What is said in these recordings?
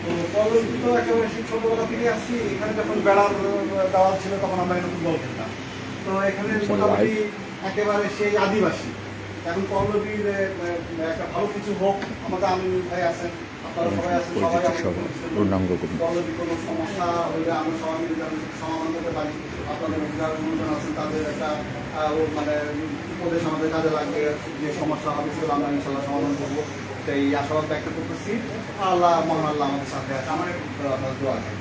তো পল্লবী তো একেবারে সেই ছোটবেলা থেকে আসছি। এখানে যখন বেড়ার দেওয়াল ছিল তখন আমরা এখানে ফুটবল খেলতাম। তো এখানে মোটামুটি একেবারে সেই আদিবাসী। এখন পল্লবীর একটা ভালো কিছু হোক, আমাদের আমিন ভাই আছেন, আপনারা সবাই আছেন, সবাই পল্লবী কোনো সমস্যা হলে আমরা সবাই মিলে যাদের সমাধান করতে পারি। আপনাদের যারা গুরুজন আছেন তাদের একটা মানে উপদেশ আমাদের কাজে লাগবে। যে সমস্যা হবে সেগুলো আমরা ইনশাল্লাহ সমাধান করবো। এই আশাবাদ ব্যক্ত করতেছি। আল্লাহ মহান আল্লাহ আমাদের সাথে আছে। আমার আপনার দোয়া আছে।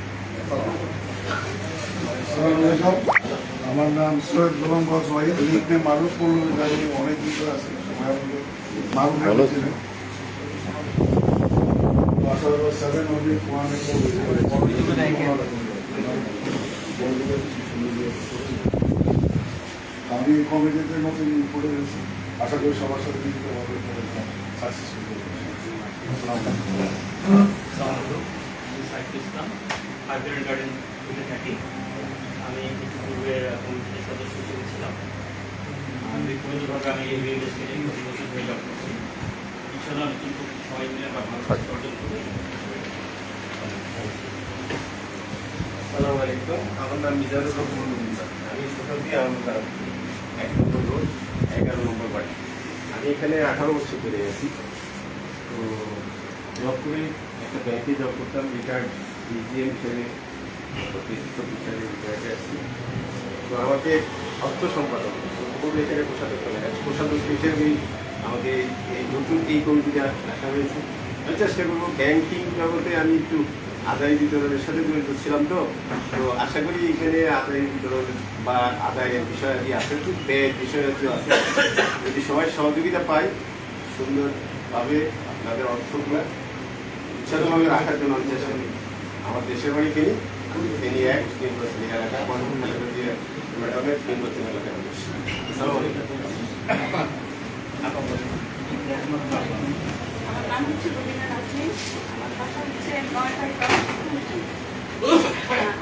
আমার নাম সৈয়দ গোলাম বস ভাই, লিখতে মারুফ পল্লবী গাড়ি অনেক দিন ধরে আছে। মারুফ ছিলেন 7 অনেক আমি কমিটিতে নতুন করে গেছি। আশা করি সবার সাথে মিলিত হবে সাকসেসফুল। আমি ইতিপূর্বে কমিটির সদস্য হিসেবে ছিলাম। ব্যক্তিগতভাবে আমি এই দেশকে 20 বছর ধরে জব করছি। ইনশাআল্লাহ আমি কিন্তু সবাই মিলে ভালো অর্জন করবো। আসসালামু আলাইকুম, আমার নাম মিজানুর রহমান। আমি সোসাইটি আহমদার 1 নম্বর রোড 11 নম্বর বাড়ি। আমি এখানে 18 বছর ধরে আছি। তো জব করে একটা ব্যাংকে জব করতাম, রিটায়ার্ড ডিজিএম হিসেবে রিটায়ার্ডে আসছি। তো আমাকে অর্থ সম্পাদক এখানে প্রশাসক হিসেবেই আমাকে এই নতুন এই কমিটিতে আসা হয়েছে। আমি চেষ্টা করবো ব্যাংকিং জগতে আমি একটু আদায় বিতরণের সাথে জড়িত ছিলাম। তো আশা করি এখানে আদায় বিতরণ বা আদায়ের বিষয় আছে, একটু ব্যয়ের বিষয় আছে। যদি সবাই সহযোগিতা পাই সুন্দরভাবে আপনাদের অর্থগুলো ইচ্ছাভাবে রাখার জন্য আমি চেষ্টা করি। আমার দেশের বাড়ি ফেনি 1 নির্বাচনী এলাকা, ম্যাডামের নির্বাচনী এলাকায়। আসসালামু আলাইকুম। আমার নাম হচ্ছে রবিনা নাজনীন। আমার বাসা হচ্ছে 9 তারিখ।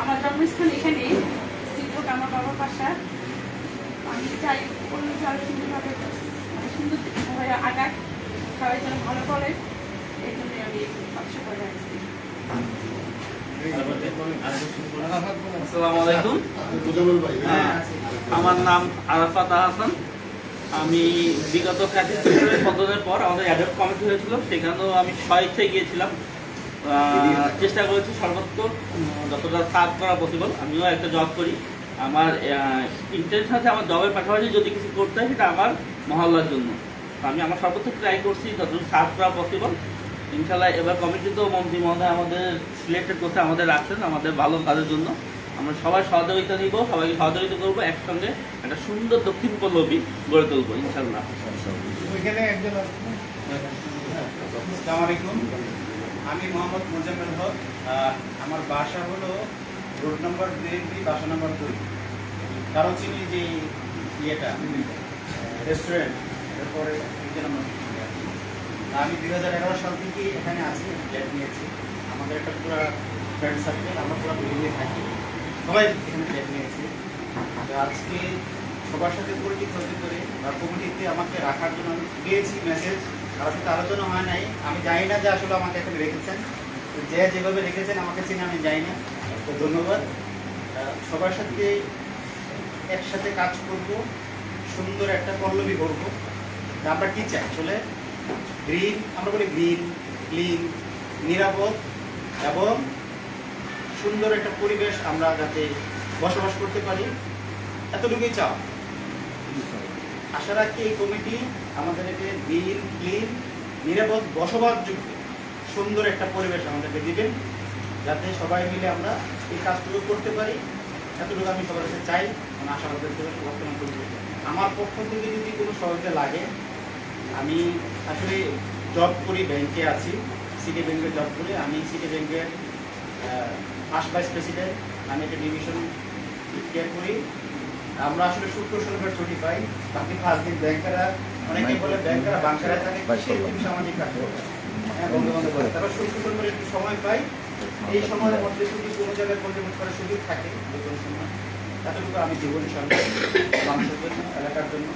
আমার জন্মস্থান এখানে সিদ্ধক, আমার বাবার বাসা। আমি চাই পল্লবী আরো সুন্দরভাবে মানে সুন্দরভাবে আগাক, সবাই যেন ভালো করে, এই জন্যই আমি বাসা করে আসছি। আসসালামু আলাইকুম। আমার নাম আরাফাত হাসান। আমি বিগত 35 বছরের পতনের পর আমাদের অ্যাডপ কমিটি হয়েছিল, সেখানেও আমি স্বেচ্ছায় গিয়েছিলাম। চেষ্টা করেছি সর্বোত্তর যতটা সার্ভ করা পসিবল। আমিও একটা জব করি। আমার ইন্টেনশন আছে আমার জবের পাশাপাশি যদি কিছু করতে হয় সেটা আমার মহল্লার জন্য। আমি আমার সর্বোচ্চ ট্রাই করছি যতটুকু সার্ভ করা পসিবল। ইনশাল্লাহ এবার কমিটি তো মন্ত্রী মহোদয় আমাদের সিলেক্টেড করতে আমাদের রাখছেন আমাদের ভালো কাজের জন্য। আমরা সবাই সহযোগিতা নিব, সবাইকে সহযোগিতা করবো, একসঙ্গে একটা সুন্দর দক্ষিণ পল্লবী গড়ে তুলবো ইনশাল্লাহ। আসসালামু আলাইকুম, আমি মোহাম্মদ মোজাম্মেল হক। আমার বাসা হলো রোড নম্বর 2, বাসা নম্বর 2, দারুচিনি যে ইয়েটা রেস্টুরেন্ট, এরপরে আমি 2011 সাল থেকে এখানে আছি, ফ্ল্যাট নিয়েছি। আমাদের একটা পুরো ফ্রেন্ড সার্কেল, আমরা পুরো বিল্ডিংয়ে থাকি, সবাই এখানে ফ্ল্যাট নিয়েছি। তো আজকে সবার সাথে পরিচিত হতে করে বা কমিটিতে আমাকে রাখার জন্য আমি পেয়েছি মেসেজ, কারোর সাথে আলোচনা হয় নাই। আমি জানি না যে আসলে আমাকে এখানে রেখেছেন, যে যেভাবে রেখেছেন আমাকে চিনে আমি জানি না। তো ধন্যবাদ। সবার সাথে একসাথে কাজ করব, সুন্দর একটা পল্লবী করবো। আমরা কি চাই আসলে গ্রিন, আমরা বলি গ্রিন, ক্লিন, নিরাপদ এবং সুন্দর একটা পরিবেশ আমরা যাতে বসবাস করতে পারি, এতটুকুই চাও। আশা রাখি এই কমিটি আমাদেরকে গ্রিন, ক্লিন, নিরাপদ, বসবাসযোগ্য সুন্দর একটা পরিবেশ আমাদেরকে দিবেন, যাতে সবাই মিলে আমরা এই কাজটুকু করতে পারি। এতটুকু আমি সবার কাছে চাই, আমি আশাবাদ বর্তমান করব। আমার পক্ষ থেকে যদি কোনো সহযোগিতা লাগে, আমি আসলে জব করি, ব্যাংকে আছি, সিটি ব্যাংকে জব করি। আমি সিটি ব্যাংকের ফার্স্ট ভাইস প্রেসিডেন্ট, আমি একটা ডিভিশন কেয়ার করি। আমরা আসলে শুক্র শনিবার ছুটি পাই, বাকি 5 দিন ব্যাংকাররা, অনেকে বলে ব্যাংকাররা বাংকারায় থাকে, সামাজিক কাজ করে, হ্যাঁ, বন্ধু বান্ধব করে। তারপর শুক্র শনিবার একটু সময় পাই। এই সময়ের মধ্যে যদি কোনো জায়গায় পর্যবেক্ষণ করার সুযোগ থাকে, যে কোনো সময়, এতটুকু আমি জীবন সঙ্গে মানুষের জন্য, এলাকার জন্য।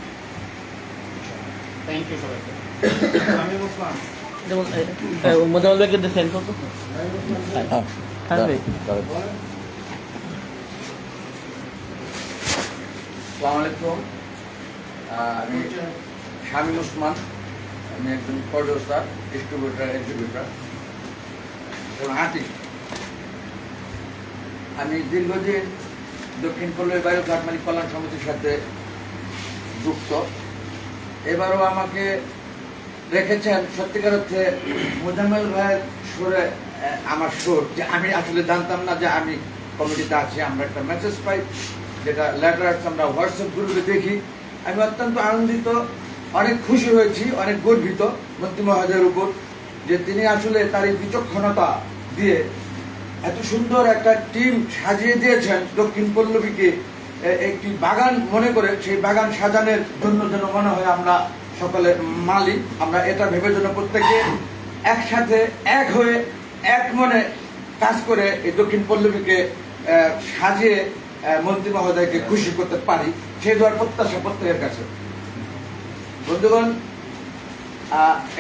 থ্যাংক ইউ সবাইকে। আমি বুঝলাম যেমন মোজাম্মেল ভাইকে সেন্ড করতো। হ্যাঁ ভাই। আসসালামু আলাইকুম। আমি শামীম ওসমান, আমি একজন প্রডিউসার, ডিস্ট্রিবিউটার, এক্সিবিউটার এবং আর্টিস্ট। আমি দীর্ঘদিন দক্ষিণ পল্লী বায়ু কাঠমানি কল্যাণ সমিতির সাথে যুক্ত। এবারও আমাকে রেখেছেন সত্যিকার অর্থে মোজাম্মেল ভাইয়ের সুরে আমার সুর, যে আমি আসলে জানতাম না যে আমি কমিটিতে আছি। আমরা একটা মেসেজ পাই, যেটা লেটার আমরা হোয়াটসঅ্যাপ গ্রুপে দেখি। আমি অত্যন্ত আনন্দিত, অনেক খুশি হয়েছি, অনেক গর্বিত মন্ত্রী মহোদয়ের উপর, যে তিনি আসলে তার এই বিচক্ষণতা দিয়ে এত সুন্দর একটা টিম সাজিয়ে দিয়েছেন দক্ষিণ পল্লবীকে একটি বাগান মনে করে। সেই বাগান সাজানোর জন্য যেন মনে হয় আমরা সকলে মালিক। আমরা এটা ভেবে যেন প্রত্যেকে একসাথে এক হয়ে এক মনে কাজ করে এই দক্ষিণ পল্লবীকে সাজিয়ে মন্ত্রী মহোদয়কে খুশি করতে পারি, সেই দোয়ার প্রত্যাশা প্রত্যেকের কাছে। বন্ধুগণ,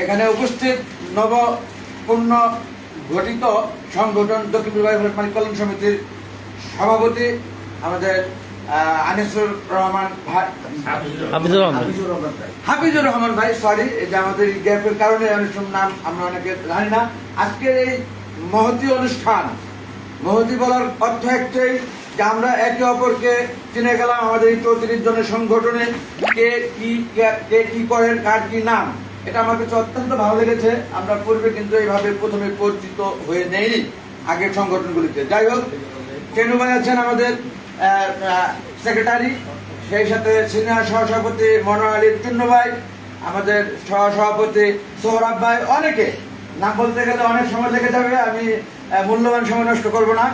এখানে উপস্থিত নবপূর্ণ গঠিত সংগঠন দক্ষিণ বায়ু কাঠমানি কল্যাণ সমিতির সভাপতি আমাদের আনিসুর রহমান ভাই, হাফিজুর রহমান ভাই, সরি, যে আমাদের গ্যাপের কারণে অনুষ্ঠান নাম আমরা অনেকে জানি না। আজকের এই মহতী অনুষ্ঠান, মহতী বলার অর্থ একটাই, যে আমরা একে অপরকে চিনে গেলাম আমাদের এই 34 জনের সংগঠনে কে কি করেন, কার কি নাম। এটা আমার কাছে অত্যন্ত ভালো লেগেছে। আমরা পূর্বে কিন্তু এইভাবে প্রথমে পরিচিত হয়ে নেইনি আগের সংগঠনগুলিতে। যাই হোক, চেনু ভাই আছেন আমাদের সেক্রেটারি, সেই সাথে সিনিয়র সহসভাপতি মনোয়ার আলী টুন্নু ভাই, আমাদের সহসভাপতি সোহরাব ভাই, অনেকে নাম বলতে গেলে অনেক সময় লেগে যাবে, আমি মূল্যবান সময় নষ্ট করবো না।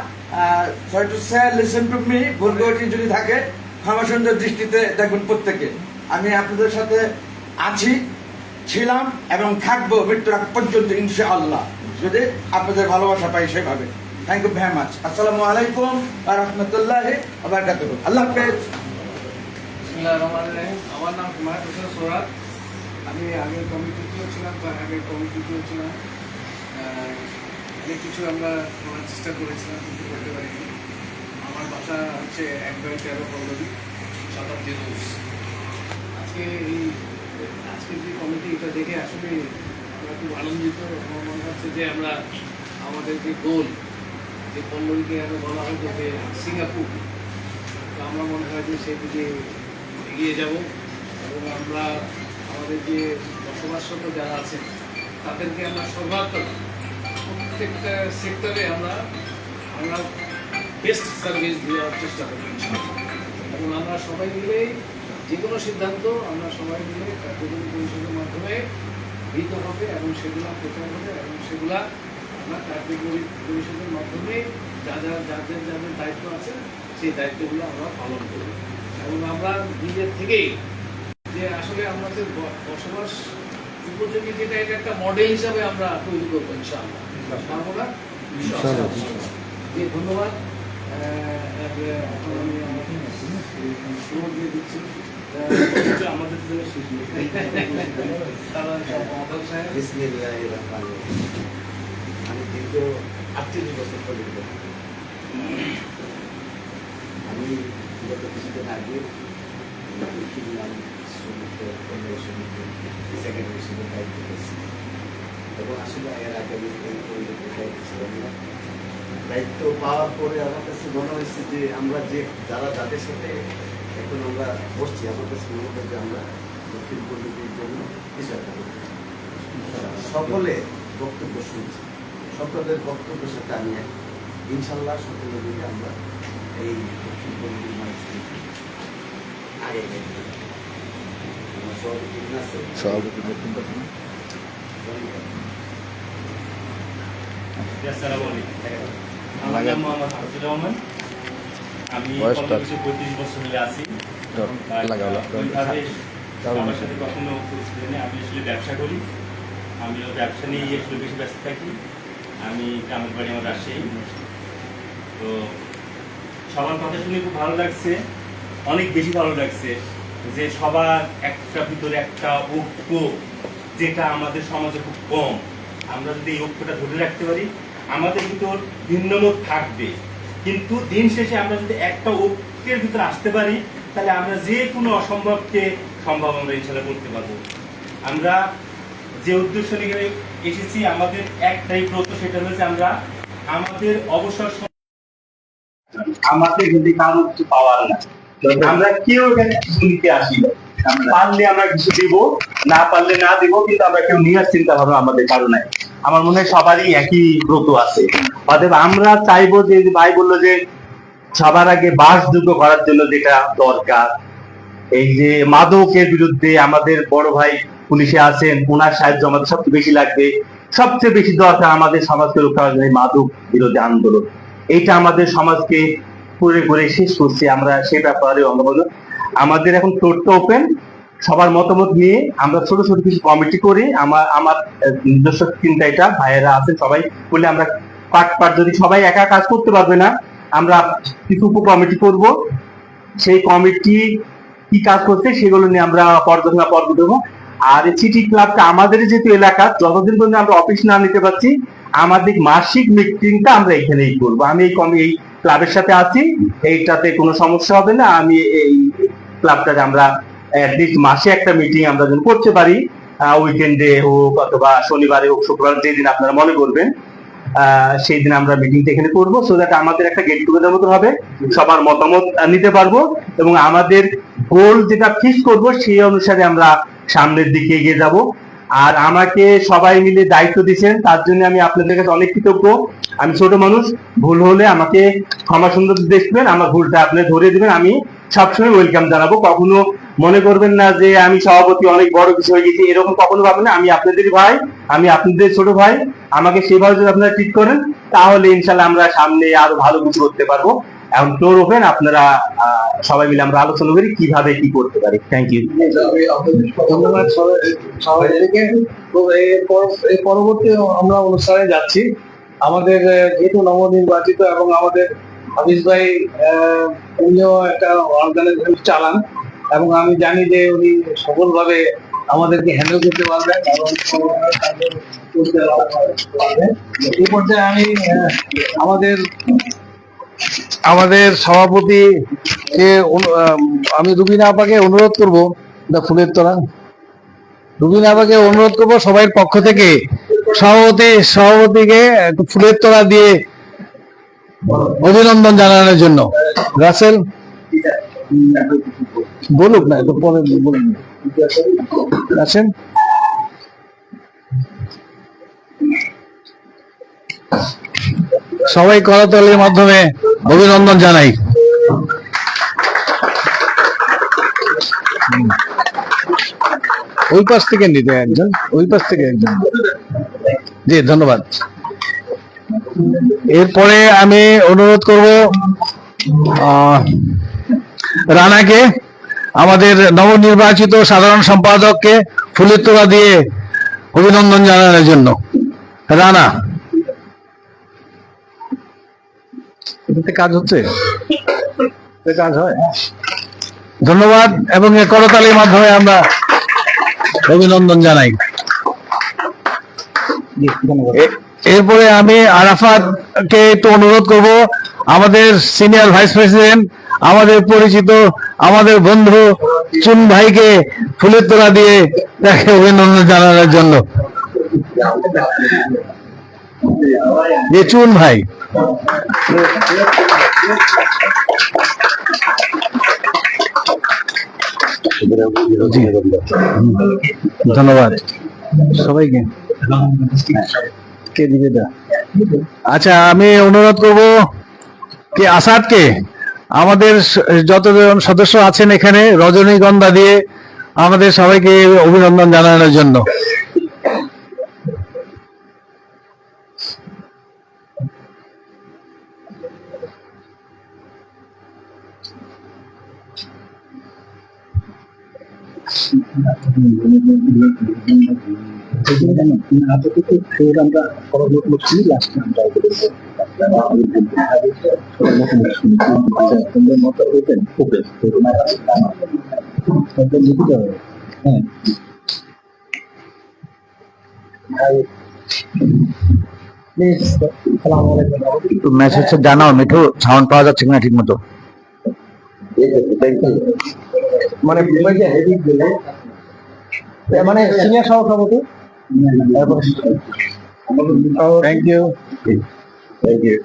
Sorry to say, listen to me, ভুল ত্রুটি যদি থাকে ক্ষমা সুন্দর দৃষ্টিতে দেখুন প্রত্যেকে। আমি আপনাদের সাথে আছি, ছিলাম এবং থাকবো মৃত্যুর আগ পর্যন্ত ইনশাআল্লাহ, যদি আপনাদের ভালোবাসা পাই সেভাবে। Thank you very much. আসসালামু আলাইকুম ওয়া রাহমাতুল্লাহি ওয়া বারাকাতুহু। আল্লাহ হাফেজ। বিসমিল্লাহির রহমানির রহিম। আমার নাম হুমায়ুন হোসেন সোহরাব। আমি আগের কমিটিতেও ছিলাম, অনেক কিছু আমরা করার চেষ্টা করেছিলাম, কিন্তু করতে পারিনি। আমার বাসা হচ্ছে 1/13 পল্লবী, শতাব্দী রোজ। আজকের যে কমিটি, এটা দেখে আসলে আমরা খুব আনন্দিত। আমার মনে হচ্ছে যে আমরা আমাদের যে গোল, যে পল্লবীকে আরো বলা হতো যে সিঙ্গাপুর, তো আমরা মনে হয় যে সেদিকে এগিয়ে যাব এবং আমরা আমাদের যে বসবাসরত যারা আছেন তাদেরকে আমরা সর্বাত্মক প্রত্যেকটা সেক্টরে আমরা বেস্ট সার্ভিস দেওয়ার চেষ্টা করি এবং আমরা সবাই মিলে যে কোনো সিদ্ধান্ত আমরা সবাই মিলে কার্যকরী পরিষদের মাধ্যমে গৃহীত হবে এবং সেগুলো প্রচার হবে এবং সেগুলা আমরা কার্যকরী পরিষদের মাধ্যমে যাদের দায়িত্ব আছে সেই দায়িত্বগুলো আমরা পালন করব এবং আমরা নিজের থেকেই যে আসলে আমাদের বসবাস উপযোগী যেটা, এটা একটা মডেল হিসাবে আমরা তৈরি করবো ইনশাআল্লাহ। ধন্যবাদ। এখন আমি দিয়ে দিচ্ছি আমাদের আমি দীর্ঘ 48 বছর পর্যন্ত আমি গত কিছুদিন আগে সেক্রেটারি হিসেবে দায়িত্ব পেয়েছি এবং আসলে এর আগে আমি দায়িত্ব ছিলাম না। দায়িত্ব পাওয়ার পরে আমার কাছে মনে হয়েছে যে আমরা যাদের সাথে এখন আমরা বসছি, আমার কাছে মনে হয় যে আমরা দক্ষিণ পল্লবীর জন্য কিছু একটা করতে সকলে বক্তব্য শুনছি, সকলের বক্তব্যের সাথে আমি ইনশাল্লাহ সকলে মিলে আমরা এই দক্ষিণ পল্লবীর মানুষকে আগে আমার সভাপতি আমার নাম মোহাম্মদ হাফিজুর রহমান। আমি 35 বছর ধরে আছি। আমার সাথে কখনো পরিস্থিতি নেই। আমি আসলে ব্যবসা করি, আমিও ব্যবসা নিয়ে আসলে বেশি ব্যস্ত থাকি। আমি গ্রামের বাড়ি আমার রাজশাহী। তো সবার কথা শুনে খুব ভালো লাগছে, অনেক বেশি ভালো লাগছে যে সবার একটা ভিতরে একটা ঐক্য, যেটা আমাদের সমাজে খুব কম। আমরা যদি এই ঐক্যটা ধরে রাখতে পারি, আমাদের ভিতর ভিন্নমত থাকবে, কিন্তু দিন শেষে আমরা যদি একটা ঐক্যের ভিতরে আসতে পারি, তাহলে আমরা যে কোনো অসম্ভবকে সম্ভব আমরা ইনশাল্লাহ করতে পারবো। আমরা যে উদ্দেশ্য নিয়ে এসেছি, আমাদের একটাই ব্রত, সেটা হচ্ছে আমরা আমাদের অবসর আমাদের যদি কারো কিছু পাওয়ার না, আমরা কেউ এখানে কিছু নিতে আসি না। পারলে আমরা কিছু দিব, না পারলে না দিব, কিন্তু আমরা কেউ নেওয়ার চিন্তা ভাবনা আমাদের কারো নাই। আমার মনে হয় সবারই একই ব্রত আছে। অতএব আমরা চাইবো যে, ভাই বললো যে সবার আগে বাসযোগ্য করার জন্য যেটা দরকার, এই যে মাদকের বিরুদ্ধে আমাদের বড় ভাই পুলিশে আছেন, ওনার সাহায্য আমাদের সবচেয়ে বেশি লাগবে। সবচেয়ে বেশি দরকার আমাদের সমাজকে রক্ষা করার জন্য মাদক বিরোধী আন্দোলন। এইটা আমাদের সমাজকে পুরো করে শেষ করছে। আমরা সে ব্যাপারে আমাদের এখন ফ্লোরটা ওপেন, সবার মতামত নিয়ে আমরা ছোট ছোট কিছু কমিটি করি। আমার নিজস্ব চিন্তা, এটা ভাইয়েরা আছেন সবাই বলে আমরা পাট যদি সবাই একা কাজ করতে পারবে না, আমরা কিছু উপ কমিটি করবো। সেই কমিটি কি কাজ করছে সেগুলো নিয়ে আমরা পর্যালোচনা পর্ব দেবো। আর সিটি ক্লাবটা আমাদের যেহেতু এলাকা, যতদিন পর্যন্ত আমরা অফিস না নিতে পারছি, আমাদের মাসিক মিটিংটা আমরা এখানেই করবো। আমি এই ক্লাবের সাথে আছি, এইটাতে কোনো সমস্যা হবে না। আমি এই ক্লাবটাতে আমরা অ্যাটলিস্ট মাসে একটা মিটিং আমরা যেন করতে পারি, উইকেন্ডে হোক অথবা শনিবারে হোক, শুক্রবার যেদিন আপনারা মনে করবেন সেই দিন আমরা মিটিংটা এখানে করবো, সো দ্যাট আমাদের একটা গেট টুগেদার মতো হবে, সবার মতামত নিতে পারবো এবং আমাদের গোল যেটা ফিক্স করবো সেই অনুসারে আমরা সামনের দিকে এগিয়ে যাব। আর আমাকে সবাই মিলে দায়িত্ব দিচ্ছেন, তার জন্য আমি আপনাদের কাছে অনেক কৃতজ্ঞ। আমি ছোট মানুষ, ভুল হলে আমাকে ক্ষমা সুন্দর দেখবেন, আমার ভুলটা আপনি ধরে দিবেন। আমি সবসময় ওয়েলকাম জানাবো। কখনো মনে করবেন না যে আমি সভাপতি অনেক বড় কিছু হয়ে গেছি, এরকম কখনো ভাবেন না। আমি আপনাদের ভাই, আমি আপনাদের ছোট ভাই। আমাকে সেভাবে যদি আপনারা ট্রিট করেন, তাহলে ইনশাল্লাহ আমরা সামনে আরো ভালো কিছু করতে পারবো। এখন ফ্লোর ওপেন, আপনারা সবাই মিলে আমরা আলোচনা করি কিভাবে কি করতে পারি। Thank you. ধন্যবাদ সবাইকে। তো এই পরবর্তী আমরা অনুষ্ঠানে যাচ্ছি। আমাদের যেহেতু নবনির্বাচিত এবং আমাদের হাফিজ ভাই উনিও একটা অর্গানাইজেশন চালান, এবং আমি জানি যে উনি সফলভাবে আমাদেরকে হ্যান্ডেল করতে পারবেন এবং এই পর্যায়ে আমি আমাদের সভাপতিকে আমি রুবিনা আপাকে অনুরোধ করব, ফুলের তোড়া রুবিনা আপাকে অনুরোধ করব সবাই পক্ষ থেকে সভাপতিকে একটু ফুলের তোড়া দিয়ে অভিনন্দন জানানোর জন্য। রাসেল বলুক না, একটু পরে বলুন। রাসেল সবাই করতালির মাধ্যমে অভিনন্দন জানাই। ওই পাশ থেকে নিতে একজন, ওই পাশ থেকে একজন। জি ধন্যবাদ। এরপরে আমি অনুরোধ করব রানাকে, আমাদের নবনির্বাচিত সাধারণ সম্পাদককে ফুলের তোড়া দিয়ে অভিনন্দন জানানোর জন্য। রানা, এটাতে কাজ হচ্ছে, কাজ হয়। ধন্যবাদ এবং করতালির মাধ্যমে আমরা অভিনন্দন জানাই। এরপরে আমি আরাফাতকে একটু অনুরোধ করব, আমাদের সিনিয়র ভাইস প্রেসিডেন্ট, আমাদের পরিচিত, আমাদের বন্ধু চুন ভাইকে ফুলের তোড়া দিয়ে তাকে অভিনন্দন জানানোর জন্য। যে চুন ভাই, ধন্যবাদ সবাইকে। কে দিবে দা? আচ্ছা, আমি অনুরোধ করব কে আসাদকে, আমাদের যতজন সদস্য আছেন এখানে, রজনীগন্ধা দিয়ে আমাদের সবাইকে অভিনন্দন জানানোর জন্য। আমরা পরবর্তী লাস্টে আমরা মেসেজটা জানাও মিঠু, সাউন্ড পাওয়া যাচ্ছে কিনা ঠিক মতো। মানে সিনিয়র সভাপতি। Thank you.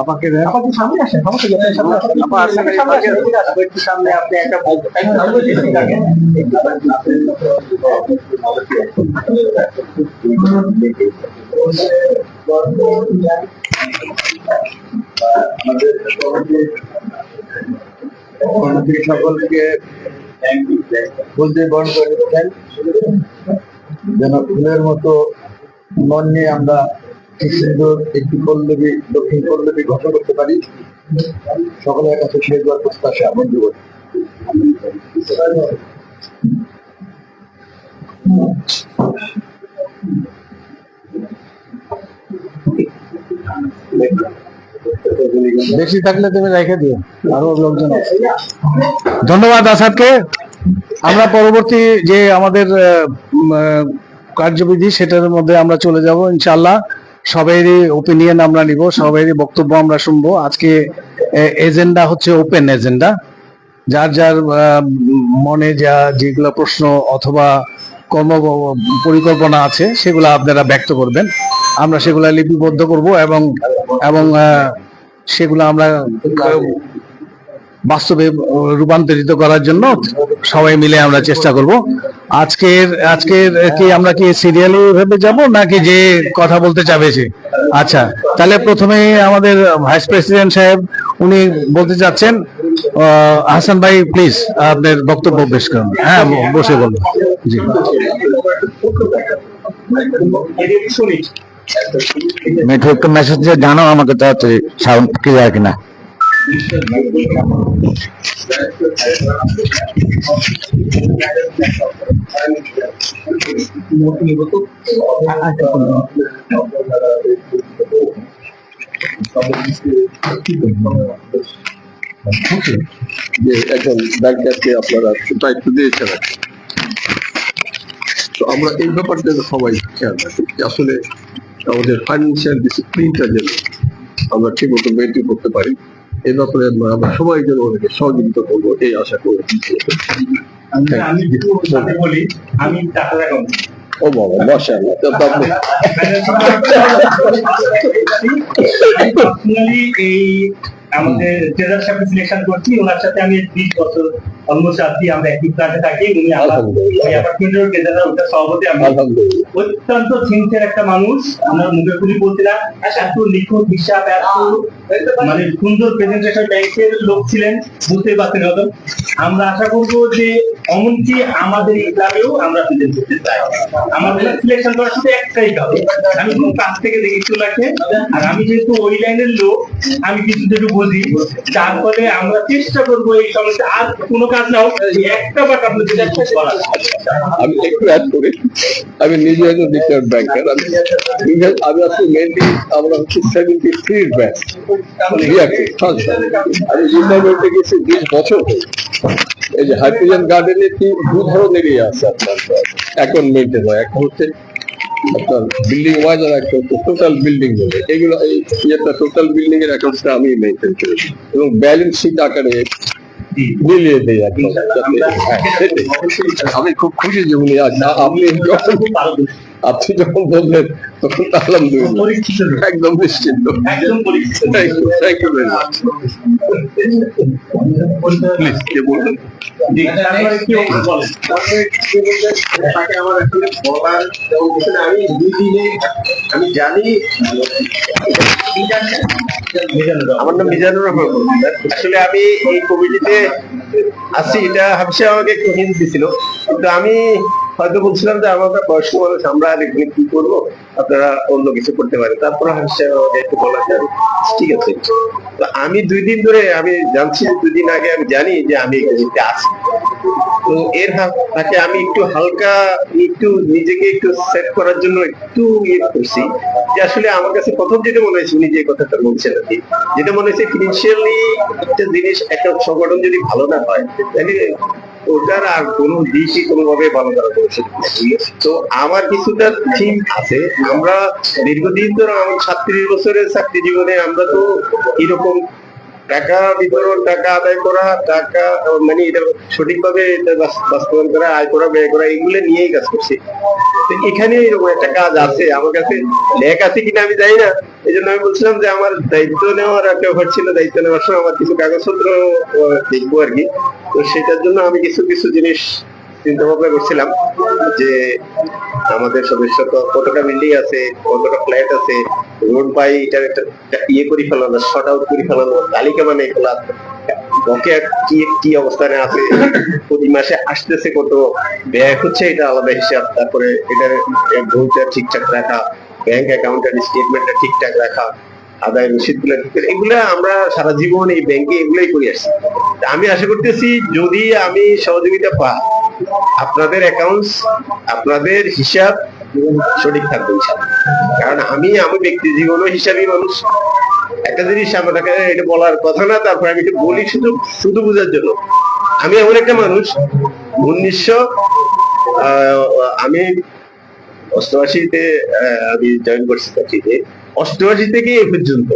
আমাকে সামনে আসেন, সামনে আপনি একটা সকলকে বলতে বরণ করে দিচ্ছেন যেন ফুলের মতো মন নিয়ে আমরা কি সুন্দর একটি পল্লবী, দক্ষিণ পল্লবী গঠন করতে পারি। সকলের কাছে শেষ বার প্রত্যাশা বন্ধু করি। বেশি থাকলে তুমি রেখে দিও, আরো লোকজন আছে। ধন্যবাদ আসাদকে। আমরা পরবর্তী যে আমাদের কার্যবিধি সেটার মধ্যে আমরা চলে যাব ইনশাআল্লাহ। সবাইরই ওপিনিয়ন আমরা নিব, সবাইরই বক্তব্য আমরা শুনবো। আজকে এজেন্ডা হচ্ছে ওপেন এজেন্ডা, যার যার মনে যেগুলো প্রশ্ন অথবা কর্ম পরিকল্পনা আছে সেগুলো আপনারা ব্যক্ত করবেন, আমরা সেগুলা লিপিবদ্ধ করব এবং এবং সেগুলো আমরা বাস্তবে রূপান্তরিত করার জন্য সবাই মিলে আমরা চেষ্টা করব। আজকের কি আমরা কি সিরিয়ালি ভাবে যাব নাকি যে কথা বলতে চাবে সে? আচ্ছা, তাহলে প্রথমে আমাদের ভাইস প্রেসিডেন্ট সাহেব উনি বলতে চাচ্ছেন। হাসান ভাই প্লিজ আপনার বক্তব্য পেশ করুন। হ্যাঁ, বসে বলুন। জি, মিঠু একটু মেসেজ জানাও আমাকে তাড়াতাড়ি সাউন্ড ক্লিয়ার কিনা। যে একজন ব্যাংকারকে আপনারা দায়িত্ব দিয়েছেন, তো আমরা এই ব্যাপারটা সবাই খেয়াল রাখি আসলে আমাদের ফাইন্যান্সিয়াল ডিসিপ্লিনটা যেন আমরা ঠিক মতো মেনটেন করতে পারি। এই ব্যাপারে আমরা সবাই যেন ওনাকে সহযোগিতা করবো এই আশা করি। আমি টাকা লাগাবো। ও বাবা, মাশাআল্লাহ। এই আমাদের ট্রেজার সাহেব সিলেকশন করছি, ওনার সাথে আমি 20 বছর অলমোস্ট আছি। আমরা একই ফ্ল্যাটে থাকি। উনি অ্যাপার্টমেন্টের ট্রেজারার, ওটা সভাপতি। আমি অত্যন্ত সিনসিয়ার একটা মানুষ, আমরা মুখে খুলি বলতে না, এত নিখুঁত হিসাব, এত মানে সুন্দর প্রেজেন্টেশন ব্যাংকের লোক ছিলেন, বুঝতে পারছেন হয়তো। আমরা আশা করবো যে এমনকি আমাদের ক্লাবেও আমরা প্রেজেন্ট করতে চাই। আমাদের সিলেকশন করার শুধু একটাই কারণ, আমি খুব কাছ থেকে দেখেছি ওনাকে, আর আমি যেহেতু ওই লাইনের লোক, আমি কিছু যেটু বুঝি, যার ফলে আমরা চেষ্টা করবো এই সমস্যা আর কোনো কাজ নাও, একটা বা আপনার যেটা খুব করা। আমি একটু অ্যাড করি, আমি নিজে একজন রিটায়ার্ড ব্যাংকার। আমি আসলে মেনলি আমরা হচ্ছে 73 ব্যাংক। আমি রিটায়ারমেন্টে গেছি 20 বছর। এই যে হাইড্রোজেন গার্ডেনে কি দু ধরনেরই আছে আপনার অ্যাকাউন্ট মেনটেন হয়, একটা হচ্ছে আপনার বিল্ডিং ওয়াইজ আর একটা হচ্ছে টোটাল বিল্ডিং বলে। এগুলো এই টোটাল বিল্ডিং এর অ্যাকাউন্টটা আমি মেনটেন করেছি এবং ব্যালেন্স শিট আকারে মিলিয়ে দেই। আমি খুব খুশি যে উনি আপনি যখন বললেন তখন আলহামদুলিল্লাহ একদম নিশ্চিন্ত। Thank you very much. Please কে বলবেন? আমি জানি আমার নাম মিজানুর রহমান। আসলে আমি এই কমিটিতে আছি, এটা হাফসা আমাকে একটু হিন্ট দিছিল, কিন্তু আমি হয়তো বলছিলাম যে আমরা বয়স্ক মানুষ, আমরা আর কি করবো, আপনারা অন্য কিছু করতে পারেন। তারপরে হাফসা আমাকে একটু বলা যায়, ঠিক আছে। তো আমি 2 দিন ধরে আমি জানছি, 2 দিন আগে আমি জানি যে আমি এই কমিটিতে আছি। তো এর তাকে আমি একটু হালকা একটু নিজেকে একটু সেট করার জন্য একটু ইয়ে করছি যে আসলে আমার কাছে প্রথম যেটা মনে হয়েছে উনি যে কথাটা বলছেন আর কি, যেটা মনে হয়েছে ফিনান্সিয়ালি একটা জিনিস, একটা সংগঠন যদি ভালো না হয় তাহলে ওটার আর কোনো দিকই কোনোভাবে ভালো করা যাচ্ছে। তো আমার কিছুটা থিম আছে, আমরা দীর্ঘদিন ধরে আমার 37 বছরের চাকরি জীবনে আমরা তো এরকম টাকা বিতরণ, টাকা আদায় করা, টাকা মানে এটা সঠিকভাবে এটা বাস্তবায়ন করা, আয় করা, ব্যয় করা, এগুলো নিয়েই কাজ করছি। তো এখানে এরকম একটা কাজ আছে, আমার কাছে লেখ আছে কিনা আমি জানি না, এই জন্য আমি বলছিলাম যে আমার দায়িত্ব নেওয়ার একটা ব্যাপার ছিল, দায়িত্ব নেওয়ার সময় আমার কিছু কাগজপত্র দেখবো আর কি। তো সেটার জন্য আমি কিছু কিছু জিনিস চিন্তা ভাবনা করছিলাম যে আমাদের সদস্য কতটা বিল্ডিং আছে, কতটা ফ্ল্যাট আছে, রোড বাই এটার একটা ইয়ে করে ফেলানো, শর্ট আউট করে ফেলানো, তালিকা মানে ফেলা, বকেয়া কি কি অবস্থানে আছে, প্রতি মাসে আসতেছে কত, ব্যয় হচ্ছে এটা আলাদা হিসাব, তারপরে এটার বইটা ঠিকঠাক রাখা, ব্যাংক অ্যাকাউন্টের স্টেটমেন্টটা ঠিকঠাক রাখা, আদায় রসিদ গুলো, এগুলা আমরা সারা জীবন এই ব্যাংকে এগুলাই করে আসছি। আমি আশা করতেছি যদি আমি সহযোগিতা পাই, আপনাদের অ্যাকাউন্টস, আপনাদের হিসাব সঠিক থাকবে ইনশাআল্লাহ। কারণ আমি ব্যক্তি জীবনও হিসাবই মানুষ। একটা জিনিস আপনাকে এটা বলার কথা না, তারপরে আমি এটা বলি শুধু শুধু বোঝার জন্য। আমি এমন একটা মানুষ, 1900 আমি 88-তে আমি জয়েন করছি চাকরিতে। 88 থেকে এই পর্যন্ত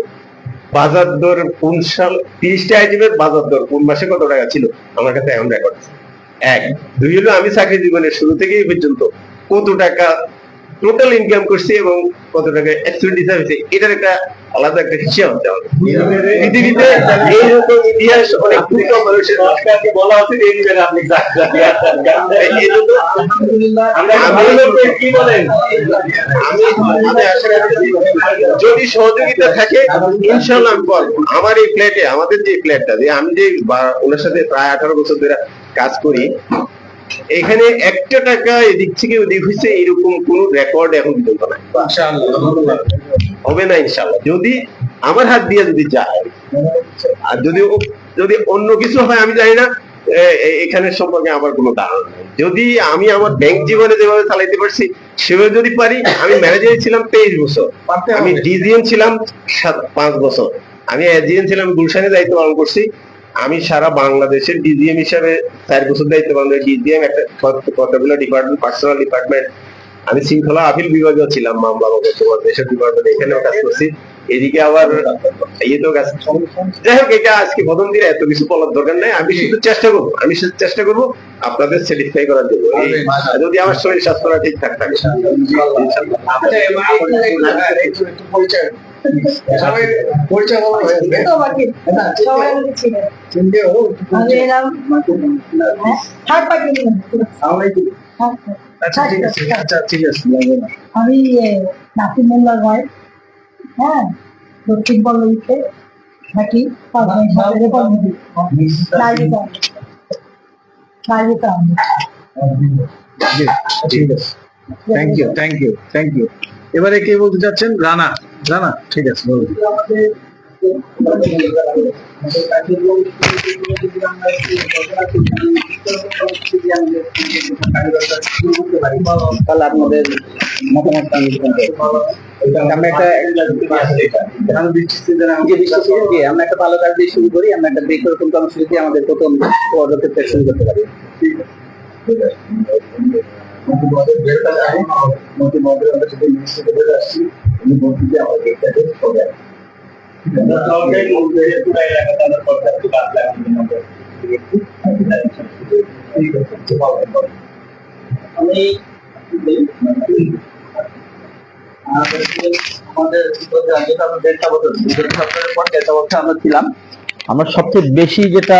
বাজার দর কোন সাল 30টা আইটেমের বাজার দর কোন মাসে কত টাকা ছিল আমার কাছে এখন রেকর্ড আছে। 1 2 হলো আমি চাকরি জীবনের শুরু থেকে এই পর্যন্ত কত টাকা টোটাল ইনকাম করছি এবং কত টাকা এক্সপেন্ডিচার হয়েছে, এটার একটা আলাদা একটা হিসাব হতে হবে। পৃথিবীতে এইরকম ইতিহাস অনেক কম মানুষের বলা হচ্ছে, এই বিষয়ে আপনি কি বলেন? আমি আশা করছি যদি সহযোগিতা থাকে ইনশাআল্লাহ আমি করবো। আমার এই ফ্ল্যাটে, আমাদের যে ফ্ল্যাটটা, যে আমি যে ওনার সাথে প্রায় 18 বছর ধরে কাজ করি, এখানে একটা টাকা এদিক থেকে ওদিক হয়েছে এরকম কোন রেকর্ড এখন পর্যন্ত নাই, হবে না ইনশাআল্লাহ, যদি আমার হাত দিয়ে যদি যায়। আর যদি অন্য কিছু হয় আমি জানি না, এখানে সম্পর্কে আমার কোনো ধারণা নাই। যদি আমি আমার ব্যাংক জীবনে যেভাবে চালাইতে পারছি সেভাবে যদি পারি, আমি ম্যানেজার ছিলাম 23 বছর, আমি ডিজিএম ছিলাম 5 বছর, আমি এজিএম ছিলাম, গুলশানে দায়িত্ব পালন করছি। আমি সারা বাংলাদেশের ডিজিএম হিসাবে 4 বছর দায়িত্ব পালন করি। ডিজিএম একটা কতগুলো ডিপার্টমেন্ট, পার্সোনাল ডিপার্টমেন্ট, আমি শৃঙ্খলা আপিল বিভাগেও ছিলাম, মামলা দেশের ডিপার্টমেন্ট, এখানেও কাজ করছি। এদিকে আবার ইয়েতেও কাজ। যাই হোক, এটা আজকে প্রথম দিনে এত কিছু বলার দরকার নাই। আমি শুধু চেষ্টা করবো আপনাদের স্যাটিসফাই করার জন্য, যদি আমার শরীর স্বাস্থ্যটা ঠিকঠাক থাকে। আমি নাসিম মোল্লার ভাই, হ্যাঁ, দক্ষিণ পল্লবীতে থাকি। Thank you. এবারে কে বলতে চাচ্ছেন? রানা। ঠিক আছে, বলুন। তাহলে আপনাদের মতামত আমরা একটা ভালো কাজ দিয়ে শুরু করি, আমরা একটা বৃক্ষরোপণ কর্মসূচি দিয়ে আমাদের প্রথম পদক্ষেপটা শুরু করতে পারি। আমি আমরা সবচেয়ে বেশি যেটা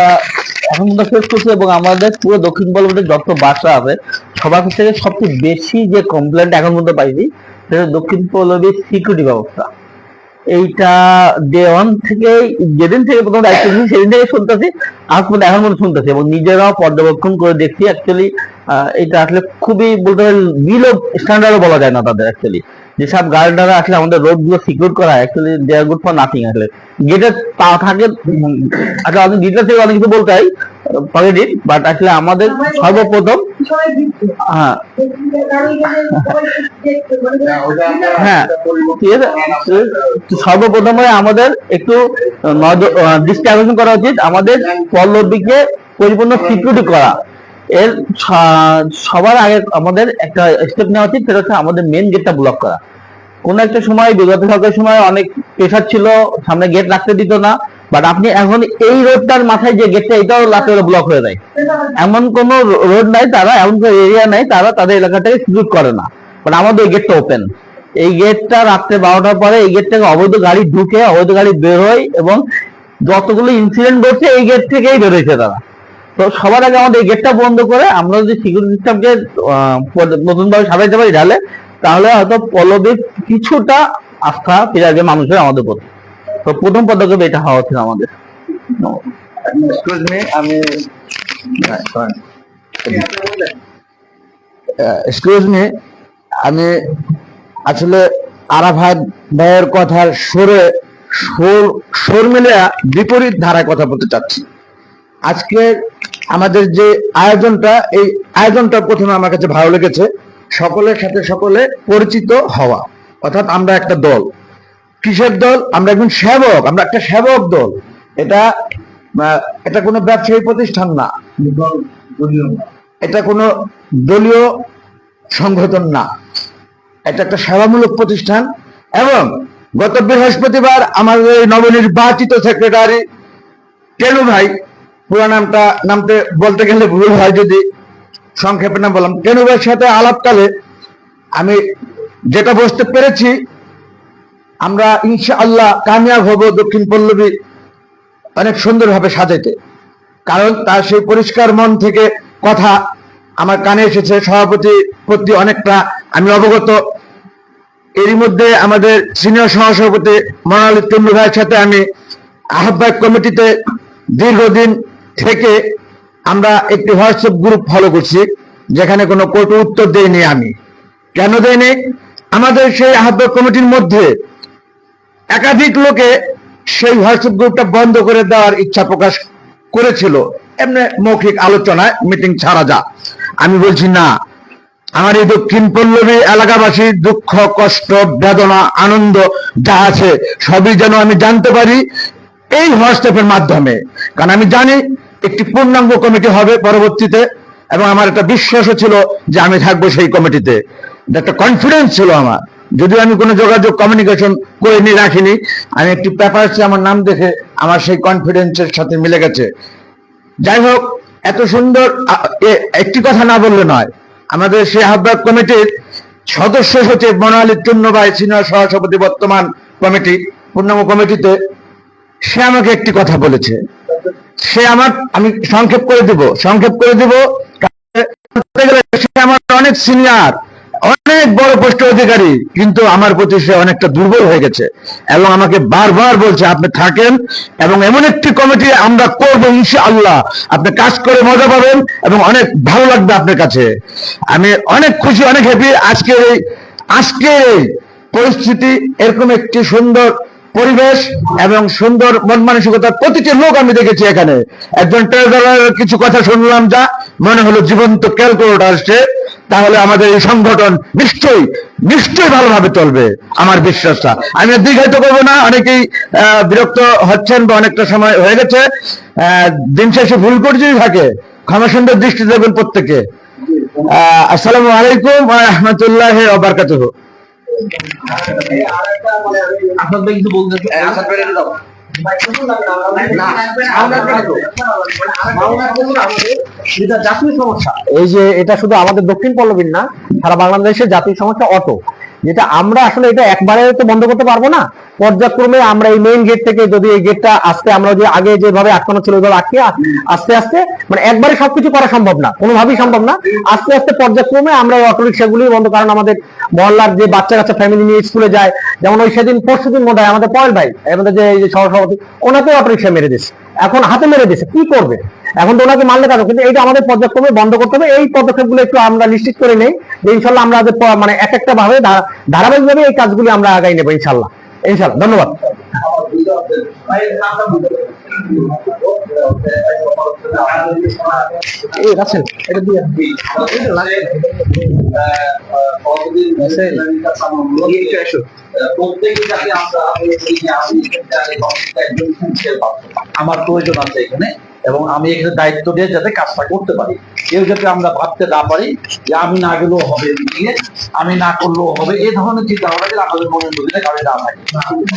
এখন ফেস করছি এবং আমাদের পুরো দক্ষিণ পল্লবীতে যত বাসা আছে সবার কাছ থেকে সবচেয়ে বেশি যে কমপ্লেন্ট এখন পর্যন্ত পাইছি সেটা দক্ষিণ পল্লবীর সিকিউরিটি ব্যবস্থা। এইটা ডে 1 থেকে, যেদিন থেকে প্রথম দায়িত্ব নিয়েছি সেদিন থেকে শুনতেছি, আজ পর্যন্ত এখন পর্যন্ত শুনতেছি এবং নিজেরাও পর্যবেক্ষণ করে দেখছি। অ্যাকচুয়ালি এটা আসলে খুবই বলতে পারি বিলো স্ট্যান্ডার্ডও বলা যায় না তাদের। অ্যাকচুয়ালি যেসব গার্ডরা আসলে আমাদের রোড গুলো সিকিউর করা, actually they are good for nothing. আসলে গেটের তা থাকে, আসলে অনেক ডিটেলস থেকে অনেক কিছু বলতে হয় পজিটিভ, বাট আসলে আমাদের সর্বপ্রথম সবাই দিচ্ছে হ্যাঁ হ্যাঁ ঠিক আছে। সর্বপ্রথমে আমাদের একটু দৃষ্টি আকর্ষণ করা উচিত, আমাদের পল্লবীকে পরিপূর্ণ সিকিউরিটি করা। এর সবার আগে আমাদের একটা স্টেপ নেওয়া উচিত, সেটা হচ্ছে আমাদের মেন গেটটা ব্লক করা। কোন একটা সময় বিগত সরকারের সময় অনেক প্রেশার ছিল, সামনে গেট রাখতে দিত না, বাট আপনি এখন এই রোডটার মাথায় যে গেটটা, এটাও রাতে ব্লক হয়ে যায়। এমন কোন রোড নাই, তারা এমন কোন এরিয়া নাই তারা তাদের এলাকাটাকে সিকিউর করে না, বাট আমাদের এই গেটটা ওপেন। এই গেটটা রাত্রে 12টার পরে এই গেট থেকে অবৈধ গাড়ি ঢুকে, অবৈধ গাড়ি বের হয়, এবং যতগুলো ইনসিডেন্ট ঘটছে এই গেট থেকেই বের হয়েছে তারা। তো সবার আগে আমাদের এই গেটটা বন্ধ করে আমরা যদি সিকিউরিটি সিস্টেমকে নতুনভাবে সাজাইতে পারি, তাহলে হয়তো পল্লবীর কিছুটা আস্থা ফিরে আসবে মানুষের আমাদের প্রতি। তো প্রথম পদক্ষেপ এটা হওয়া উচিত আমাদের। এক্সকিউজ মি, আমি আসলে আরাফাত ভাইয়ের কথার সুর মিলে বিপরীত ধারায় কথা বলতে চাচ্ছি। আজকে আমাদের যে আয়োজনটা, এই আয়োজনটা প্রথমে আমার কাছে ভালো লেগেছে। সকলের সাথে সকলে পরিচিত হওয়া, অর্থাৎ আমরা একটা দল। কিসের দল? আমরা একজন সেবক, আমরা একটা সেবক দল। এটা কোনো ব্যবসায়ী প্রতিষ্ঠান না, এটা কোনো দলীয় সংগঠন না, এটা একটা সেবামূলক প্রতিষ্ঠান। এবং গত বৃহস্পতিবার আমাদের নবনির্বাচিত সেক্রেটারি কেলু ভাই, পুরো নামতে বলতে গেলে ভুল হয় যদি সংক্ষেপে নাম বললাম, কেলু ভাইয়ের সাথে আলাপকালে আমি যেটা বুঝতে পেরেছি, আমরা ইনশাআল্লাহ কামিয়াব হব দক্ষিণ পল্লবী অনেক সুন্দরভাবে সাজাইতে। কারণ তার সেই পরিষ্কার মন থেকে কথা আমার কানে এসেছে। সভাপতির প্রতি অনেকটা আমি অবগত। এরই মধ্যে আমাদের সিনিয়র সহসভাপতি মনোয়াল টুন্ডু ভাইয়ের সাথে আমি আহ্বায়ক কমিটিতে দীর্ঘদিন থেকে আমরা একটি হোয়াটসঅ্যাপ গ্রুপ ফলো করছি, যেখানে কোনো কটু উত্তর দেইনি। আমি কেন দেয়নি? আমাদের সেই আহ্বায়ক কমিটির মধ্যে একাধিক লোকে সেই হোয়াটসঅ্যাপ গ্রুপটা বন্ধ করে দেওয়ার ইচ্ছা প্রকাশ করেছিল, এমনি মৌখিক আলোচনায়, মিটিং ছাড়া। যা আমি বলছি না, আমার এই দক্ষিণ পল্লবী এলাকাবাসীর দুঃখ, কষ্ট, বেদনা, আনন্দ যা আছে সবই যেন আমি জানতে পারি এই হোয়াটসঅ্যাপের মাধ্যমে। কারণ আমি জানি একটি পূর্ণাঙ্গ কমিটি হবে পরবর্তীতে, এবং আমার একটা বিশ্বাসও ছিল যে আমি থাকবো সেই কমিটিতে। একটা কনফিডেন্স ছিল আমার, যদিও আমি কোনো যোগাযোগ কমিউনিকেশন করিনি, রাখিনি। আমি একটি পেপারসে আমার নাম দেখে আমার সেই কনফিডেন্সের সাথে মিলে গেছে। যাই হোক, এত সুন্দর একটি কথা না বললে নয়। আমাদের সেই আহ্বায়ক কমিটির সদস্য সচিব মনোয়াল টুন্ডু ভাই, সিনিয়র সহসভাপতি বর্তমান কমিটি, পূর্ণাঙ্গ কমিটিতে, সে আমাকে একটি কথা বলেছে। আমি সংক্ষেপ করে দিব। সে আমার অনেক সিনিয়র, অনেক বড় পোস্ট অধিকারী, কিন্তু আমার প্রতি সে অনেকটা দুর্বল হয়ে গেছে, এবং আমাকে বারবার বলছে আপনি থাকেন, এবং এমন একটি কমিটি আমরা করবো ইনশাআল্লাহ, আপনি কাজ করে মজা পাবেন এবং অনেক ভালো লাগবে আপনার কাছে। আমি অনেক খুশি, অনেক হ্যাপি। আজকে এই পরিস্থিতি, এরকম একটি সুন্দর পরিবেশ এবং সুন্দর মন মানসিকতার প্রতিটি লোক আমি দেখেছি এখানে। একজন ট্রেজারার কিছু কথা শুনলাম, যা মনে হলো জীবন্ত ক্যালকুলেটর আসছে। তাহলে আমাদের এই সংগঠন নিশ্চয়ই ভালোভাবে চলবে, আমার বিশ্বাসটা। আমি দীর্ঘায়িত করবো না, অনেকেই বিরক্ত হচ্ছেন বা অনেকটা সময় হয়ে গেছে। দিন শেষে ভুল করে যদি থাকে ক্ষমা সুন্দর দৃষ্টি দেবেন প্রত্যেকে। আসসালামু আলাইকুম ওয়া রাহমাতুল্লাহি ওয়া বারাকাতুহু। কিছু বলতে জাতীয় সমস্যা, এই যে এটা শুধু আমাদের দক্ষিণ পল্লবীর না, সারা বাংলাদেশের জাতীয় সমস্যা অটো, যেটা আমরা আসলে এটা একবারে তো বন্ধ করতে পারবো না। পর্যায়ক্রমে আমরা এই মেইন গেট থেকে, যদি এই গেটটা আজকে আমরা যে আগে যেভাবে আটকানো ছিল ওইভাবে আটকে আস্তে আস্তে, মানে একবারে সবকিছু করা সম্ভব না, কোনোভাবেই সম্ভব না। আস্তে আস্তে পর্যায়ক্রমে আমরা এই অটো রিক্সাগুলি বন্ধ, কারণ আমাদের মহল্লার যে বাচ্চা কাচ্চা ফ্যামিলি নিয়ে স্কুলে যায়, যেমন ওই সেদিন পরশুদিন মনে হয় আমাদের পয়েল ভাই, আমাদের যে সহসভাপতি, ওনাকে অটো রিক্সা মেরে দিচ্ছে, এখন হাতে মেরে দিচ্ছে, কি করবে এখন? তো ওনাকে মানলে কাজ, কিন্তু এইটা আমাদের পর্যায়ক্রমে বন্ধ করতে হবে। এই পদক্ষেপগুলো একটু আমরা নিশ্চিত করে নেই যে ইনশাল্লাহ আমরা মানে এক একটা ভাবে ধারাবাহিকভাবে এই কাজগুলি আমরা আগাই নেবো ইনশাল্লাহ। ধন্যবাদ। আমার প্রয়োজন আছে এখানে, এবং আমি এখানে দায়িত্ব দিয়ে যাতে কাজটা করতে পারি। কেউ যাতে আমরা ভাবতে না পারি যে আমি না গেলেও হবে, আমি না করলেও হবে, এই ধরনের চিন্তা ভাবনা যেন আমাদের মনের মধ্যে কারণে না থাকে।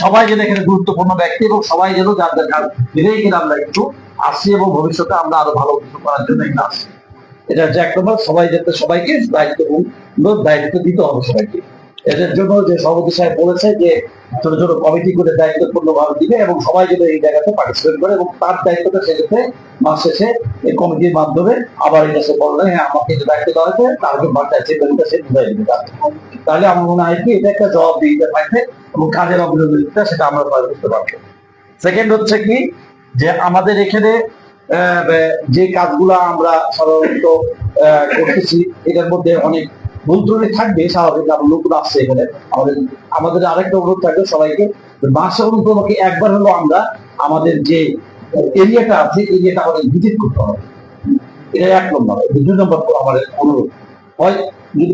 সবাই যেন এখানে গুরুত্বপূর্ণ ব্যক্তি, এবং সবাই যেন যাদের কাজ মিলেই কিনা আমরা একটু আসছি, এবং ভবিষ্যতে আমরা আরো ভালো কিছু করার জন্য এখানে আসছি। এটা হচ্ছে এক নম্বর, সবাই যাতে সবাইকে দায়িত্ব দিতে হবে সবাইকে। এদের জন্য যে সভাপতি সাহেব বলেছে যে ছোট ছোট কমিটি করে দায়িত্বপূর্ণ ভাবে দিবে, এবং সবাই যেন এই জায়গাতে পার্টিসিপেট করে, এবং তার দায়িত্বটা সেক্ষেত্রে মাস শেষে এই কমিটির মাধ্যমে আবার এটা সে বললে হ্যাঁ আমাকে যে দায়িত্ব দেওয়া হয়েছে তার জন্য সে বুঝাই দিতে পারবে। তাহলে আমার মনে হয় কি এটা একটা জবাব দিতে থাকবে, এবং কাজের অগ্রগতিটা সেটা আমরা বুঝতে পারবো। সেকেন্ড হচ্ছে কি যে আমাদের এখানে যে কাজগুলা আমরা সাধারণত করতেছি এটার মধ্যে অনেক ভুল ত্রুটি থাকবে, স্বাভাবিক, আমরা নতুন আসছে এখানে। আমাদের আরেকটা অনুরোধ থাকবে সবাইকে, মাসে অন্ততপক্ষে একবার হলো আমরা আমাদের যে এরিয়াটা আছে এরিয়াটা আমাদের ভিজিট করতে হবে। এটা এক নম্বর। 2 নম্বর আমাদের অনুরোধ হয় যদি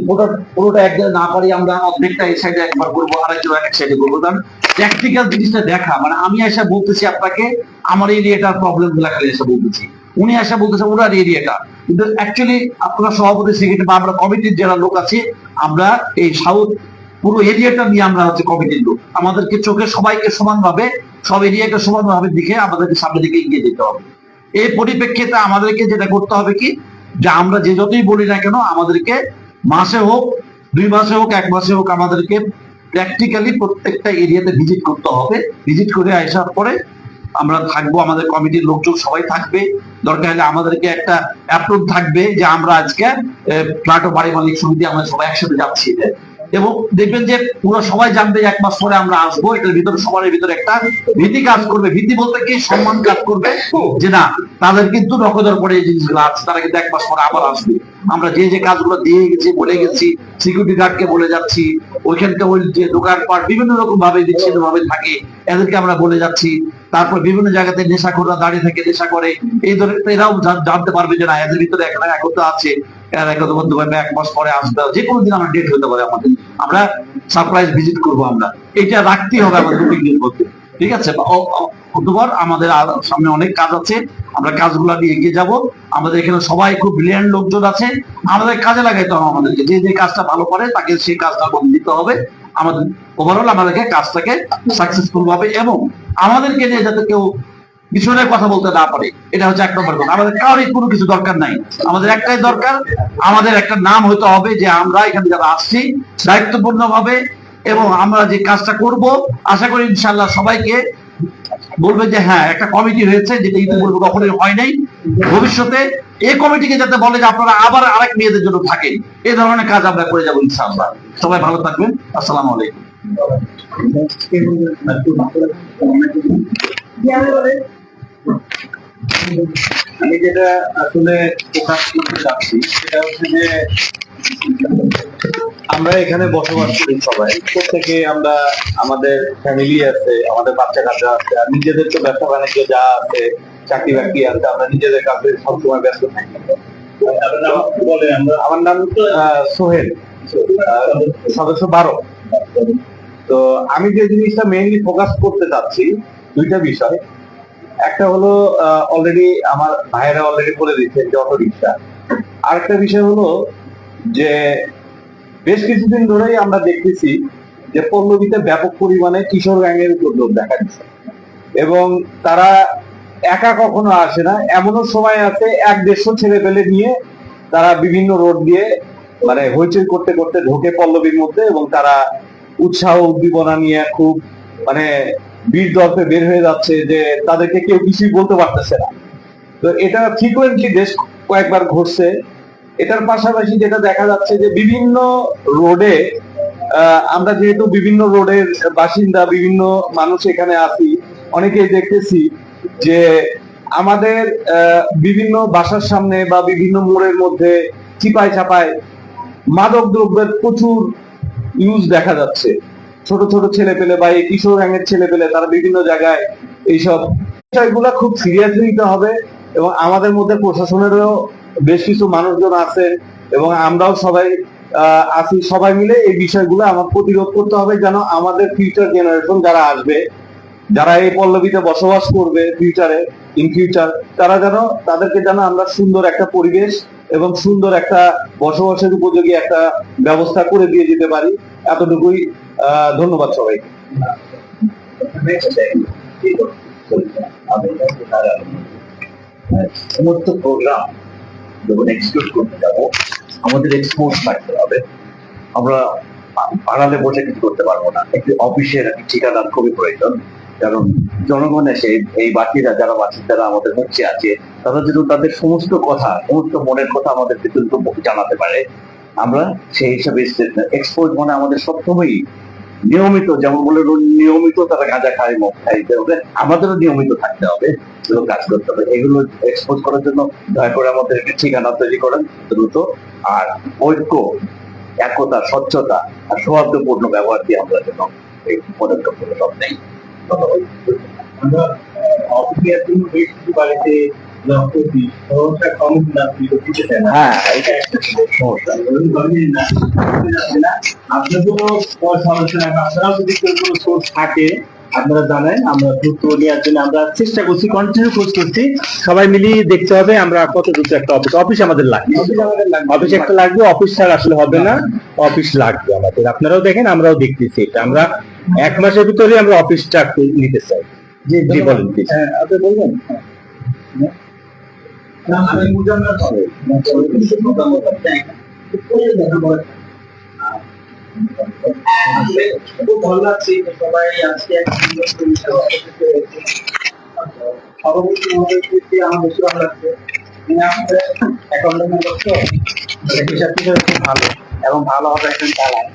পুরোটা একদিনে না পারি আমরা অর্ধেকটা এই সাইডে একবার করবো, আরেকজন এক সাইডে করবো। কারণ প্র্যাকটিক্যাল জিনিসটা দেখা, মানে আমি এসে বলতেছি আপনাকে আমার এরিয়াটার প্রবলেম গুলা খালি এসে বলতেছি, উনি এসে বলতেছে ওনার এরিয়াটা, কিন্তু অ্যাকচুয়ালি আপনারা সভাপতি সেক্রেটারি বা আমরা কমিটির যারা লোক আছি আমরা এই সাউথ পুরো এরিয়াটা নিয়ে আমরা হচ্ছে কমিটির লোক। আমাদেরকে চোখে সবাইকে সমানভাবে, সব এরিয়াকে সমানভাবে দিকে আমাদেরকে সামনের দিকে এগিয়ে যেতে হবে। এই পরিপ্রেক্ষিতে আমাদেরকে যেটা করতে হবে কি যে আমরা যে যতই বলি না কেন আমাদেরকে মাসে হোক, 2 মাসে হোক, 1 মাসে হোক আমাদেরকে প্র্যাকটিক্যালি প্রত্যেকটা এরিয়াতে ভিজিট করতে হবে। ভিজিট করে আসার পরে আমরা থাকবো, আমাদের কমিটির লোকজন সবাই থাকবে, দরকার হলে আমাদেরকে একটা অ্যাপ্রুভ থাকবে যে আমরা আজকে ফ্ল্যাট ও বাড়ি মালিক সমিতি আমরা সবাই একসাথে যাচ্ছি। এবং দেখবেন যে পুরো সবাই জানবে 1 মাস পরে আমরা আসবো, এটার ভিতরে সবার ভিতরে একটা ভীতি কাজ করবে। ভীতি বলতে কি সম্মান কাজ করবে যে না তাদের কিন্তু নকদর পরে এই জিনিসগুলো আছে, তারা কিন্তু 1 মাস পরে আবার আসবে। আমরা যে যে কাজগুলো দিয়ে গেছি বলে গেছি, সিকিউরিটি গার্ডকে বলে যাচ্ছি, ওইখানকার ওই যে দোকানপাট বিভিন্ন রকম ভাবে বিচ্ছিন্ন ভাবে থাকে এদেরকে আমরা বলে যাচ্ছি। তারপর বিভিন্ন জায়গাতে নেশাখোররা দাঁড়িয়ে থাকে, নেশা করে, এই ধরনের এরাও জানতে পারবে যে না এদের ভিতরে একটা একতা আছে, এরা একতা বন্ধু ভাবে 1 মাস পরে আসবে, যে কোনো দিন আমরা ডেট হতে পারে আমাদের, আমরা সারপ্রাইজ ভিজিট করবো। আমরা এটা রাখতেই হবে আমাদের রুটিনের মধ্যে, ঠিক আছে? অক্টোবর আমাদের সামনে অনেক কাজ আছে, আমরা কাজগুলো নিয়ে এগিয়ে যাব। আমাদের এখানে সবাই খুব ব্রিলিয়ান্ট লোকজন আছে, আমাদের কাজে লাগাইতে হবে। আমাদেরকে যে যে কাজটা ভালো করে তাকে সেই কাজটা বলে দিতে হবে। আমাদের ওভারঅল আমাদেরকে কাজটাকে সাকসেসফুল ভাবে, এবং আমাদেরকে নিয়ে যাতে কেউ পিছনে কথা বলতে না পারে, এটা হচ্ছে 1 নম্বর কথা। আমাদের কারোরই কোনো কিছু দরকার নাই, আমাদের একটাই দরকার, আমাদের একটা নাম হতে হবে যে আমরা এখানে যারা আসছি দায়িত্বপূর্ণ ভাবে, এবং আমরা যে কাজটা করব আশা করি ইনশাআল্লাহ সবাইকে বলবে যে হ্যাঁ একটা কমিটি হয়েছে, যেটা ইতিপূর্বে কখনোই হয় নাই। ভবিষ্যতে এই কমিটিকে যাতে বলে যে আপনারা আবার আরেক মেয়েদের জন্য থাকেন, এই ধরনের কাজ আমরা করে যাবো ইনশাআল্লাহ। সবাই ভালো থাকবেন, আসসালামু আলাইকুম। আমি যেটা আসলে প্রকাশ করতে চাচ্ছি সেটা হচ্ছে যে আমরা এখানে বসবাস করি, সবাই প্রত্যেকে আমরা আমাদের ফ্যামিলি আছে, আমাদের বাচ্চা কাচ্চা আছে, আর নিজেদের তো ব্যবসা বাণিজ্য যা আছে, চাকরি বাকরি আছে, আমরা নিজেদের কাছে সবসময় ব্যস্ত থাকি। আমার নাম সোহেল, সদস্য 12। তো আমি যে জিনিসটা মেইনলি ফোকাস করতে চাচ্ছি 2টা বিষয়। একটা হলো অলরেডি আমার ভাইয়েরা অলরেডি বলে দিচ্ছেন যে অটো রিক্সা। আরেকটা বিষয় হলো যে বেশ কিছুদিন ধরেই আমরা দেখতেছি যে পল্লবীতে ব্যাপক পরিমাণে কিশোর গ্যাংয়ের উপদ্রব দেখা দিচ্ছে, এবং তারা একা কখনো আসে না। এমনও সময় আছে 1-150 ছেলে পেলে নিয়ে তারা বিভিন্ন রোড দিয়ে মানে হইচই করতে করতে ঢোকে পল্লবীর মধ্যে, এবং তারা উৎসাহ উদ্দীপনা নিয়ে খুব মানে বীর দর্পে বের হয়ে যাচ্ছে, যে তাদেরকে কেউ কিছুই বলতে পারতেছে না। তো এটা ফ্রিকুয়েন্টলি বেশ কয়েকবার ঘটছে। এটার পাশাপাশি যেটা দেখা যাচ্ছে যে বিভিন্ন রোডে, আমরা যেহেতু বিভিন্ন রোডের বাসিন্দা, বিভিন্ন মানুষ এখানে আছি, অনেকেই দেখতেছি যে আমাদের বিভিন্ন বাসার সামনে বা বিভিন্ন মোড়ের মধ্যে চিপায় চাপায় মাদক দ্রব্যের প্রচুর ইউজ দেখা যাচ্ছে। ছোট ছোট ছেলে পেলে বা এই কিশোর গ্যাংয়ের ছেলে পেলে তারা বিভিন্ন জায়গায় এইসব বিষয়গুলো খুব সিরিয়াসলি নিতে হবে এবং আমাদের মধ্যে প্রশাসনেরও বেশ কিছু মানুষজন আছে এবং আমরাও সবাই আছি, সবাই মিলে এই বিষয়গুলো আমার প্রতিরোধ করতে হবে, যেন আমাদের ফিউচার জেনারেশন যারা আসবে, যারা এই পল্লবীতে বসবাস করবে ফিউচারে, ইন ফিউচার, তাদেরকে যেন আমরা সুন্দর একটা পরিবেশ এবং সুন্দর একটা বসবাসের উপযোগী একটা ব্যবস্থা করে দিয়ে যেতে পারি। এতটুকুই। ধন্যবাদ সবাইকে। সমস্ত প্রোগ্রাম যখন এক্সিকিউট করতে যাবো আমাদের এক্সপোজ থাকতে হবে। আমরা আড়ালে বসে কিছু করতে পারবো না। একটি অফিসের ঠিকাদার খুবই প্রয়োজন, কারণ জনগণ এসে এই বাকিরা যারা আমাদের মধ্যে আছে তারা যদি তাদের সমস্ত কথা, সমস্ত মনের কথা আমাদেরকে কিন্তু জানাতে পারে, আমরা সেই হিসাবে এক্সপোজ মানে আমাদের সবসময়ই নিয়মিত, যেমন বলে নিয়মিত তারা গাঁজা খায়, মদ খাইতে হবে, আমাদেরও নিয়মিত থাকতে হবে, কাজ করতে হবে। এগুলো এক্সপোজ করার জন্য দয়া করে আমাদের একটা ঠিকানা তৈরি করেন দ্রুত। আর ঐক্য, একতা, স্বচ্ছতা আর সৌহার্দ্যপূর্ণ ব্যবহার দিয়ে আমরা যেন এই পদক্ষেপগুলো সব নেই। আমরা অফিসের জন্য বেশ কিছু বাড়িতে হ্যাঁ, এটা একটা সমস্যা। আপনার কোনো আপনারাও যদি কেউ কোনো সোর্স থাকে আপনারা জানেন, আমরা দ্রুত নেওয়ার জন্য আমরা চেষ্টা করছি, কন্টিনিউ কোর্স করছি। সবাই মিলিয়ে দেখতে হবে আমরা কত দ্রুত একটা অফিস আমাদের লাগবে, অফিস একটা লাগবে। অফিস ছাড়া আসলে হবে না, অফিস লাগবে আমাদের। আপনারাও দেখেন, আমরাও দেখতেছি। এটা আমরা 1 মাসের ভিতরে আমরা অফিসটা নিতে চাই। জি বলেন। হ্যাঁ, আপনি বলবেন। খুব ভালো লাগছে সবাই আজকে সভাপতি মহোদয়কে আমার বেশি ভালো লাগছে। অ্যাকাউন্টেন্ট করছো, হিসাব খুব ভালো এবং ভালোভাবে একজন চালায়।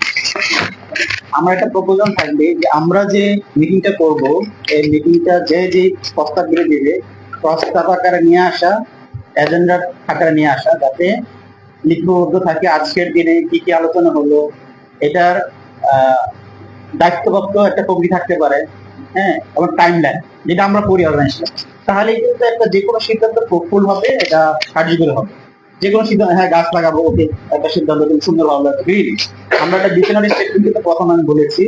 আমার একটা প্রপোজাল থাকবে যে আমরা যে মিটিংটা করব, এই মিটিংটা যে প্রস্তাবগুলো দেবে, প্রস্তাব আকারে নিয়ে আসা, এজেন্ডার আকারে নিয়ে আসা, যাতে লিপিবদ্ধ থাকে আজকের দিনে কি কি আলোচনা হলো। এটার দায়িত্বপ্রাপ্ত একটা কমিটি থাকতে পারে, হ্যাঁ, এবং টাইমলাইন যেটা আমরা করি অর্গানাইজেশন, তাহলে কিন্তু একটা যে কোনো সিদ্ধান্ত ফ্রুটফুল হবে, এটা কার্যকরী হবে। যে কোনো সিদ্ধান্ত, হ্যাঁ গাছ লাগাবো, ওকে, একটা সিদ্ধান্ত কিন্তু সুন্দর ভালো লাগবে। গ্রিন, আমরা একটা ডিকশনারি স্টেটমেন্ট কিন্তু প্রথম আমি বলেছি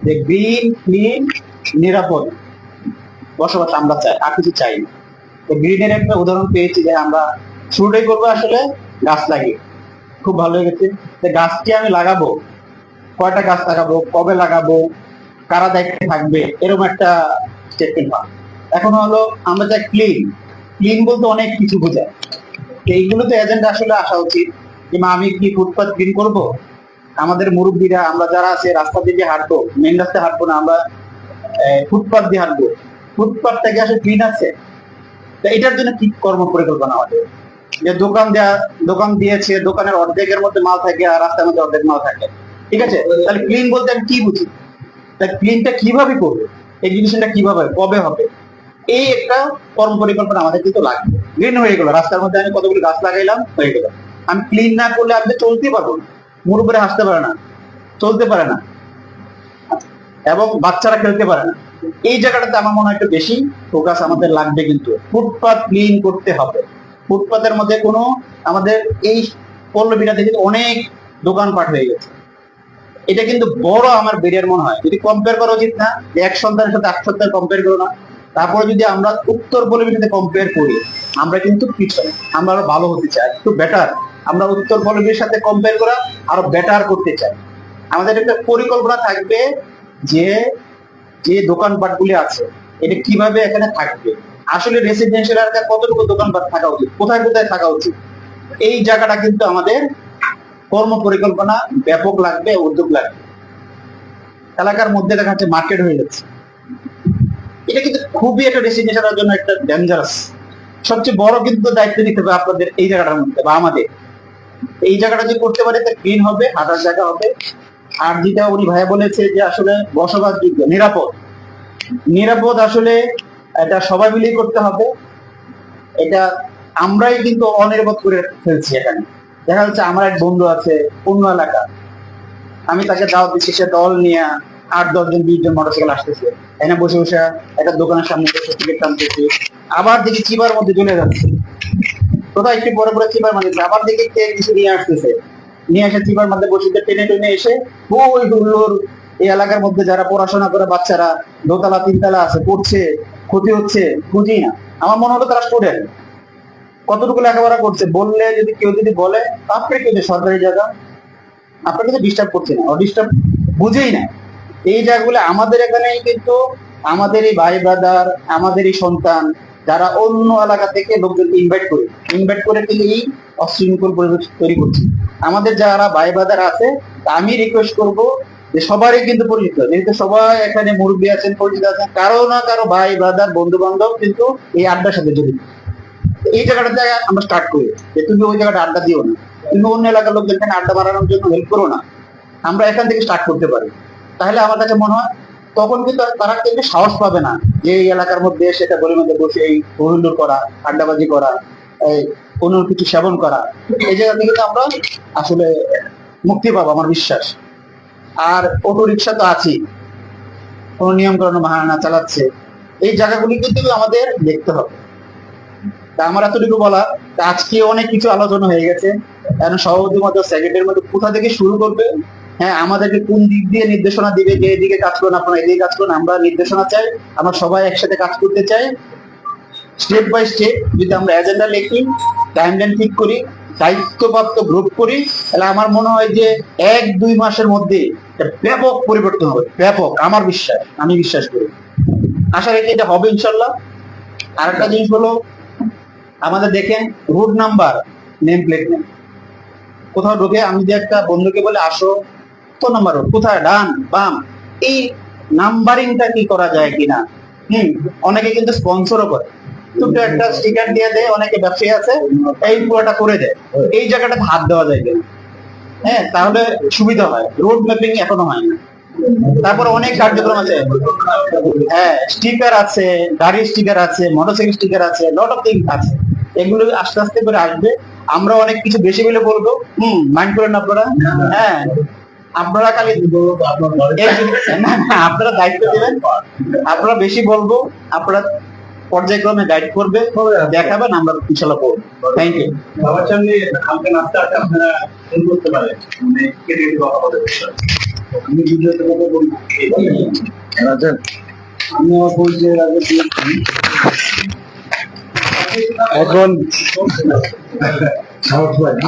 যে গ্রিন, ক্লিন, নিরাপদ বসবাস আমরা চাই, আর কিছু চাই না। তো গ্রিনের একটা উদাহরণ পেয়েছি যে আমরা শুরুটাই করবো আসলে গাছ লাগিয়ে, খুব ভালো লেগেছে। গাছটি আমি লাগাবো, কয়টা গাছ লাগাবো, কবে লাগাবো, কারা দায়িত্বে থাকবে, এরকম একটা স্টেটমেন্ট হয়। এখন হলো আমরা চাই ক্লিন। ক্লিন বলতে অনেক কিছু বোঝায়, এইগুলোতে এজেন্ডা আসলে আসা উচিত। কিংবা আমি কি ফুটপাথ ক্লিন করব, আমাদের মুরব্বীরা, আমরা যারা আছে রাস্তা দিয়ে হাঁটবো, মেন রাস্তায় হাঁটবো না, আমরা ফুটপাথ দিয়ে হাঁটবো, ফুটপাথটা কি আসলে ক্লিন আছে? তো এটার জন্য কি কর্ম পরিকল্পনা আমাদের? যে দোকান দিয়েছে, দোকানের অর্ধেকের মধ্যে মাল থাকে আর রাস্তার মধ্যে অর্ধেক মাল থাকে, ঠিক আছে? তাহলে ক্লিন বলতে আমি কি বুঝি? তাহলে ক্লিনটা কিভাবে করবে, এক্সিকিউশনটা কিভাবে, কবে হবে, এই একটা কর্ম পরিকল্পনা আমাদের কিন্তু লাগবে। গ্রিন হয়ে গেল, রাস্তার মধ্যে আমি কতগুলো গাছ লাগাইলাম, হয়ে গেল। আমি ক্লিন না করলে আমি চলতে পারবো না, মুরব্বীরা হাসতে পারে না, চলতে পারে না, এবং বাচ্চারা খেলতে পারে না। এই জায়গাটাতে আমার মনে হয় একটু বেশি ফোকাস আমাদের লাগবে। কিন্তু ফুটপাথ ক্লিন করতে হবে। ফুটপাথের মধ্যে কোনো আমাদের এই পল্লবীরা থেকে অনেক দোকানপাট হয়ে গেছে। এটা কিন্তু বড় আমার বেরিয়ার মনে হয়, যদি কম্পেয়ার করা উচিত না, যে 1 সন্তানের সাথে 8 সন্তান কম্পেয়ার করো না। তারপরে যদি আমরা উত্তর পল্লবীর সাথে কম্পেয়ার করি, আমরা কিন্তু পিছনে, আমরা আরো ভালো হতে চাই, একটু বেটার। আমরা উত্তর পল্লবীর সাথে কম্পেয়ার করা আরো বেটার করতে চাই। আমাদের একটা পরিকল্পনা থাকবে যে যে দোকানপাটগুলি আছে এটা কিভাবে এখানে থাকবে, আসলে রেসিডেন্সিয়াল এলাকায় কতটুকু দোকানপাট থাকা উচিত, কোথায় কোথায় থাকা উচিত, এই জায়গাটা কিন্তু আমাদের কর্ম পরিকল্পনা ব্যাপক লাগবে, উদ্যোগ লাগবে। এলাকার মধ্যে দেখা যাচ্ছে মার্কেট হয়ে যাচ্ছে, এটা কিন্তু খুবই একটা রেসিডেন্সিয়ালের জন্য একটা ডেঞ্জারাস। সবচেয়ে বড় কিন্তু দায়িত্ব নিতে হবে আপনাদের এই জায়গাটার মধ্যে, বা আমাদের এই জায়গাটা যদি করতে পারে তা ক্লিন হবে, হাঁটার জায়গা হবে। আর যেটা উনি ভাইয়া বলেছে যে আসলে বসবাসযোগ্য, নিরাপদ আসলে এটা সবাই মিলেই করতে হবে। এটা আমরাই কিন্তু অনিরাপদ করে ফেলছি। এখানে দেখা যাচ্ছে আমার এক বন্ধু আছে অন্য এলাকা, আমি তাকে দাওয়াত দিচ্ছি, সে দল নিয়ে 8-10 জন 20 জন মোটরসাইকেল আসতেছে, এখানে বসে বসে একটা দোকানের সামনে বসে টিকিট টানতেছে, আবার দেখি চিপার মধ্যে চলে যাচ্ছে, কোথাও একটু পরে পরে চিপার মধ্যে আবার দেখি কে কিছু নিয়ে আসতেছে, নিয়ে এসে চিপার মধ্যে বসে টেনে টেনে এসে ওই হুল্লোর এই এলাকার মধ্যে যারা পড়াশোনা করে বাচ্চারা 2তলা 3তলা আছে পড়ছে, ক্ষতি হচ্ছে, বুঝি না। আমার মনে হলো তারা স্টুডেন্ট, কতটুকু লেখাপড়া করছে বললে যদি কেউ যদি বলে আপনি কেউ সরকারি জায়গা আপনাকে তো ডিস্টার্ব করছে না, ডিস্টার্ব বুঝেই না। এই জায়গাগুলো আমাদের এখানেই কিন্তু আমাদের এই ভাই ব্রাদার, আমাদের এই সন্তান যারা অন্য এলাকা থেকে লোকজনকে ইনভাইট করে কিন্তু এই অশৃঙ্খল পরিবেশ তৈরি করছে। আমাদের যারা ভাই ব্রাদার আছে আমি রিকোয়েস্ট করব যে সবারই কিন্তু পরিচিত, যেহেতু সবাই এখানে মুরব্বী আছেন, পরিচিত আছেন, কারো না কারো ভাই ব্রাদার বন্ধু বান্ধব কিন্তু এই আড্ডার সাথে জড়িত। এই জায়গাটাতে আমরা স্টার্ট করি যে তুমি ওই জায়গাটা আড্ডা দিও না, তুমি অন্য এলাকার লোকদের এখানে আড্ডা মারানোর জন্য হেল্প করো না, আমরা এখান থেকে স্টার্ট করতে পারি। তাহলে আমার কাছে মনে হয় তখন কিন্তু তারা কিন্তু সাহস পাবে না যে এই এলাকার মধ্যে সেটা গলির মধ্যে বসে এই হুল্লোড় করা, আড্ডাবাজি করা, এই অন্য কিছু সেবন করা। এই জায়গা থেকে কিন্তু আমরা আসলে মুক্তি পাবো আমার বিশ্বাস। আর অটো রিক্সা তো আছেই, কোন নিয়ম কানুন মানা চালাচ্ছে, এই জায়গাগুলি কিন্তু আমাদের দেখতে হবে। তা আমার এতটুকু বলা, আজকে অনেক কিছু আলোচনা হয়ে গেছে, কারণ সভাপতির মধ্যে সেক্রেটারির মধ্যে কোথা থেকে শুরু করবে, হ্যাঁ আমাদেরকে কোন দিক দিয়ে নির্দেশনা দিবে যে এদিকে কাজ করুন, আপনারা এদিকে কাজ করুন, আমরা নির্দেশনা চাই, আমরা সবাই একসাথে কাজ করতে চাই। স্টেপ বাই স্টেপ যদি আমরা এজেন্ডা লিখি, টাইমলাইন ঠিক করি, দায়িত্বপ্রাপ্ত গ্রুপ করি, তাহলে আমার মনে হয় যে 1-2 মাসের মধ্যে ব্যাপক পরিবর্তন হবে, ব্যাপক। আমার বিশ্বাস, আমি বিশ্বাস করি, আশা রাখি এটা হবে ইনশাল্লাহ। আর একটা জিনিস হলো আমাদের দেখেন রুট নাম্বার, নেম প্লেট নেই, কোথাও ঢুকে আমি যে একটা বন্ধুকে বলে আসো তো নাম্বার কোথায়, ডান বাম, এই নাম্বারিংটা কি করা যায় কিনা। অনেকে কিন্তু স্পন্সরও করে, ছোট্ট একটা স্টিকার দিয়ে দেয়, অনেকে ব্যবসায়ী আছে এই পুরোটা করে দেয়, এই জায়গাটাতে হাত দেওয়া যায় কিনা, হ্যাঁ তাহলে সুবিধা হয়। রোড ম্যাপিং এখনো হয় না। তারপরে অনেক কার্যক্রম আছে, হ্যাঁ স্টিকার আছে, গাড়ির স্টিকার আছে, মোটরসাইকেল স্টিকার আছে, লট অফ থিংস আছে, এগুলো আস্তে আস্তে করে আসবে। আমরা অনেক কিছু বেশি বলে বলবো, মাইন্ড করেন আপনারা, হ্যাঁ আপনারা খালি আপনারা দায়িত্ব দেবেন, আপনারা বেশি বলবো, আপনারা পর্যায়ক্রমে গাইড করবে, দেখাবেন, আমরা ইনশাল্লাহ করবো। Thank you. বাবার সামনে কালকে নাস্তা আপনারা করতে পারেন, মানে কেটে কেটে কথা বলে আমি ভিডিওতে কথা বলবো। আমি আমার পরিচয়ের আগে এখন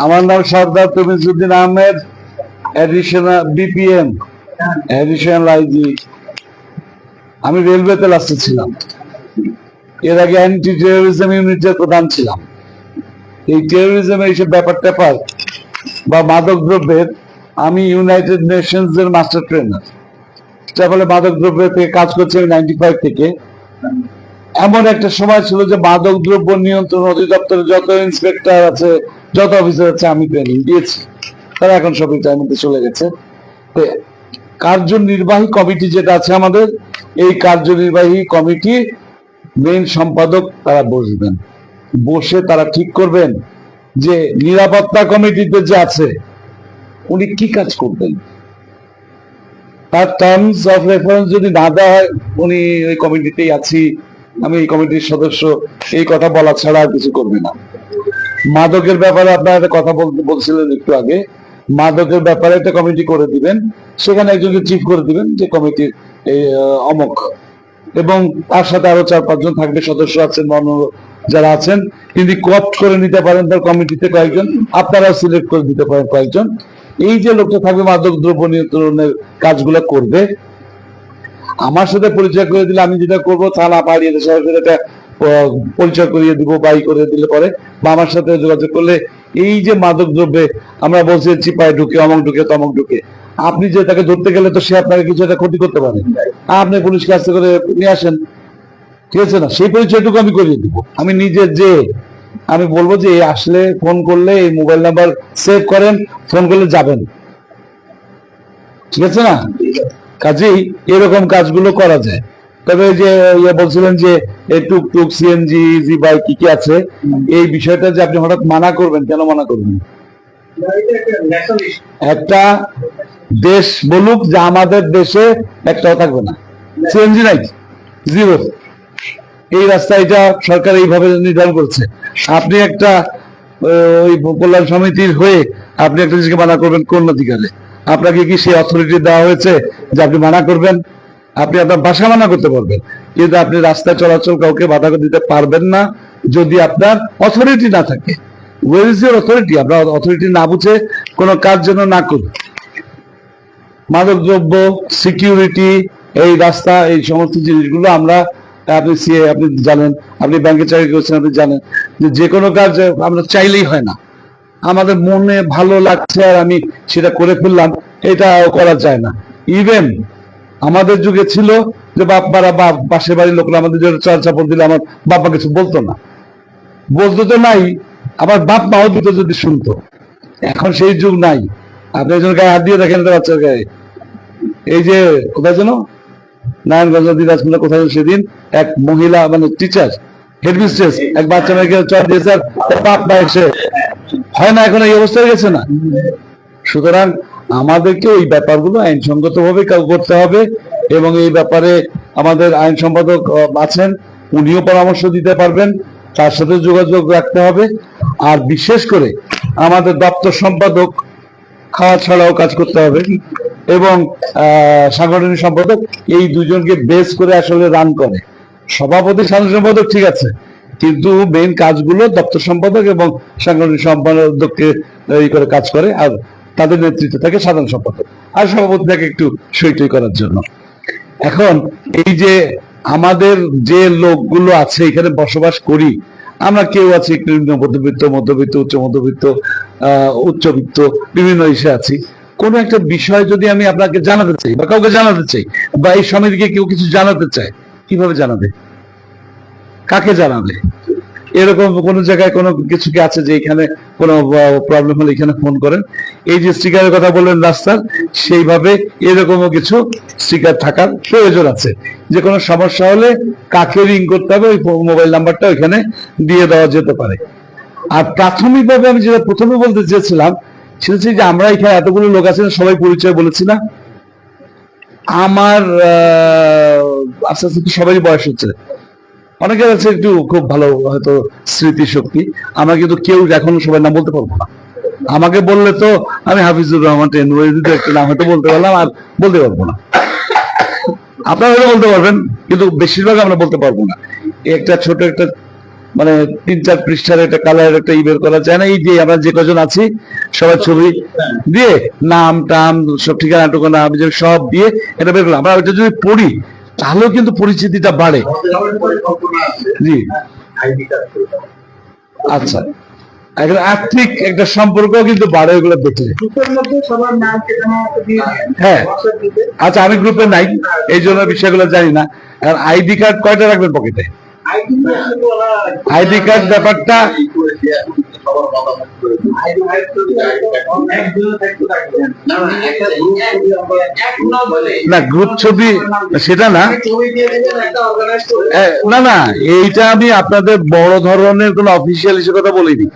আমার নাম Sardar Tamizuddin Ahmed, additional BPM, additional IG. আমি রেলওয়েতে লাস্টে ছিলাম, এর আগে অ্যান্টি টেরোরিজম ইউনিটের প্রধান ছিলাম। এই টেরোরিজমের এইসব ব্যাপার ট্যাপার বা মাদক দ্রব্যের আমি ইউনাইটেড নেশনস এর মাস্টার ট্রেনার, যার ফলে মাদক দ্রব্যের থেকে কাজ করছি আমি 95 থেকে। এমন একটা সময় ছিল যে মাদক দ্রব্য নিয়ন্ত্রণ অধিদপ্তরের যত ইন্সপেক্টর আছে, যত অফিসার আছে, আমি ট্রেনিং দিয়েছি, তারা এখন সব রিটায়ারমেন্টে মধ্যে চলে গেছে। কার্যনির্বাহী কমিটি যেটা আছে আমাদের, এই কার্যনির্বাহী কমিটি মেইন সম্পাদক তারা বসবেন, বসে তারা ঠিক করবেন যে নিরাপত্তা কমিটিতে যে আছে উনি কি কাজ করবেন। তার টার্মস অফ রেফারেন্স যদি না দেওয়া হয়, উনি ওই কমিটিতেই আছি, আমি এই কমিটির সদস্য, এই কথা বলা ছাড়া আর কিছু করবে না। মাদকের ব্যাপারে আপনারা একটা কথা বলছিলেন একটু আগে, মাদকের ব্যাপারে একটা কমিটি করে দিবেন, সেখানে একজনকে চিফ করে দিবেন যে কমিটির অমক, এবং তার সাথে আরো 4-5 জন থাকবে, সদস্য আছেন, অন্য যারা আছেন, কিন্তু কোঅপ্ট করে নিতে পারেন তার কমিটিতে কয়েকজন, আপনারাও সিলেক্ট করে দিতে পারেন কয়েকজন। এই যে লোকটা থাকবে মাদক দ্রব্য নিয়ন্ত্রণের কাজগুলো করবে, আমার সাথে পরিচয় করে দিলে আমি যেটা করবো, থানা পাড়িয়ে একটা পরিচয় করিয়ে দিব, বাই করে দিলে পরে, বা আমার সাথে যোগাযোগ করলে এই যে মাদক দ্রব্যে আমরা বলছি চিপায় ঢুকে, অমক ঢুকে, তমক ঢুকে, আপনি যে তাকে ধরতে গেলে তো সে আপনাকে কিছু একটা ক্ষতি করতে পারে, আপনি পুলিশকে আস্তে করে নিয়ে আসেন, ঠিক আছে না? সেই পরিচয়টুকু আমি করিয়ে দিব। আমি নিজে যে আমি বলবো যে আসলে ফোন করলে এই মোবাইল নাম্বার সেভ করেন, ফোন করলে যাবেন, ঠিক আছে না? কাজেই এরকম কাজগুলো করা যায়। তবে যে বলছিলেন যে টুকটুক, সিএনজি, ইজি বাইক কি কি আছে, এই বিষয়টা যে আপনি হঠাৎ মানা করবেন, কেন মানা করবেন? একটা দেশ বলুক যে আমাদের দেশে একটাও থাকবে না, সিএনজি নাই, জিরো। এই রাস্তা এটা সরকার এইভাবে নির্ধারণ করছে। আপনি একটা ওই কল্যাণ সমিতির হয়ে আপনি একটা জিনিসকে মানা করবেন কোন অধিকারে? আপনাকে কি সেই অথরিটি দেওয়া হয়েছে যে আপনি মানা করবেন? আপনি আপনার ভাষা মানা করতে পারবেন, কিন্তু আপনি রাস্তায় চলাচল কাউকে বাধা দিতে পারবেন না যদি আপনার অথরিটি না থাকে। Where is your authority? আপনার অথরিটি না বুঝে কোনো কাজ যেন না করুন। মাদকদ্রব্য, সিকিউরিটি, এই রাস্তা, এই সমস্ত জিনিসগুলো আমরা, আপনি জানেন, আপনি ব্যাংকে চাকরি করছেন, আপনি জানেন যে কোনো কাজ আমরা চাইলেই হয় না। আমাদের মনে ভালো লাগছে আর আমি সেটা করে ফেললাম, এটা করা যায় না। ইভেন আমাদের যুগে ছিল যে বাপমারা বা পাশের বাড়ির লোকরা আমাদের জন্য চাল চাপড় দিলে আমার বাবা কিছু বলতো না, বলতো তো নাই, আমার বাপ মাও দিত যদি শুনতো। এখন সেই যুগ নাই। আপনি একজন গায়ে হাত দিয়ে দেখেন বাচ্চার গায়ে। এই যে কোথায় যেন নারায়ণগঞ্জ দিনাজপুরে কোথায় সেদিন এক মহিলা মানে টিচার, হেডমিস্ট্রেস, এক বাচ্চা মেয়েকে চট দিয়েছে, বাপ মা এসে হয় না, এখন এই অবস্থায় গেছে না। সুতরাং আমাদেরকে ওই ব্যাপারগুলো আইনসঙ্গত ভাবে করতে হবে, এবং এই ব্যাপারে আমাদের আইন সম্পাদক আছেন, উনিও পরামর্শ দিতে পারবেন, তার সাথে যোগাযোগ রাখতে হবে। আর বিশেষ করে আমাদের দপ্তর সম্পাদক খাওয়া ছাড়াও কাজ করতে হবে, এবং সাংগঠনিক সম্পাদক, এই দুজনকে বেস করে আসলে রান করে। সভাপতি সাধারণ সম্পাদক ঠিক আছে, কিন্তু মেইন কাজগুলো দপ্তর সম্পাদক এবং সাংগঠনিক সম্পাদককে এই করে কাজ করে, আর তাদের নেতৃত্বে থাকে সাধারণ সম্পাদক, আর সভাপতি থাকে একটু সইটই করার জন্য। এখন এই যে আমাদের যে লোকগুলো আছে এখানে বসবাস করি, আমরা কেউ আছে একটু মধ্যবিত্ত, মধ্যবিত্ত, উচ্চ মধ্যবিত্ত, উচ্চবিত্ত, বিভিন্ন ইসে আছি। কোনো একটা বিষয় যদি আমি আপনাকে জানাতে চাই বা কাউকে জানাতে চাই, বা এই সমিতিকে কেউ কিছু জানাতে চায়, কিভাবে জানাবে? কাকে জানাবে? এরকম কোনো জায়গায় কোনো কিছু কি আছে যে এখানে কোনো প্রবলেম হলে এখানে ফোন করেন? এই যে স্টিকারের কথা বললেন রাস্তার, সেইভাবে এরকমও কিছু স্টিকার থাকার প্রয়োজন আছে, যে কোনো সমস্যা হলে কাকে রিং করতে হবে ওই মোবাইল নাম্বারটা ওইখানে দিয়ে দেওয়া যেতে পারে। আর প্রাথমিকভাবে আমি যেটা প্রথমে বলতে চেয়েছিলাম সেটা হচ্ছে যে আমরা এখানে এতগুলো লোক আছেন, সবাই পরিচয় বলেছি না। আমার আস্তে আস্তে সবারই বয়স হচ্ছে, অনেকের আছে একটু খুব ভালো হয়তো স্মৃতিশক্তি, আমরা কিন্তু কেউ এখন সবাই নাম বলতে পারবো না। আমাকে বললে তো আমি হাফিজুর রহমান একটা নাম হয়তো বলতে পারলাম, আর বলতে পারবো না। আপনারা হয়তো বলতে পারবেন, কিন্তু বেশিরভাগ আমরা বলতে পারবো না। একটা ছোট একটা মানে 3-4 পৃষ্ঠার একটা কালার একটা বের করা যায় না? এই যে আমরা যে কজন আছি সবার ছবি দিয়ে নাম টাম সব ঠিকানা টুকানা সব দিয়ে এটা বের করলাম। আমরা ওইটা যদি পড়ি তাহলেও কিন্তু পরিচিতিটা বাড়ে। জি, আচ্ছা, একটা আর্থিক একটা সম্পর্ক কিন্তু বাড়ে ওগুলো দেখলে। হ্যাঁ, আচ্ছা, আমি গ্রুপে নাই, এই জন্য বিষয়গুলো জানি না। আর আইডি কার্ড কয়টা রাখবেন পকেটে? আইডি কার্ড ব্যাপারটা না, গ্রুপ ছবি সেটা না, না না, এইটা আমি আপনাদের বড় ধরনের কোন অফিসিয়াল হিসেবে কথা বলিনি।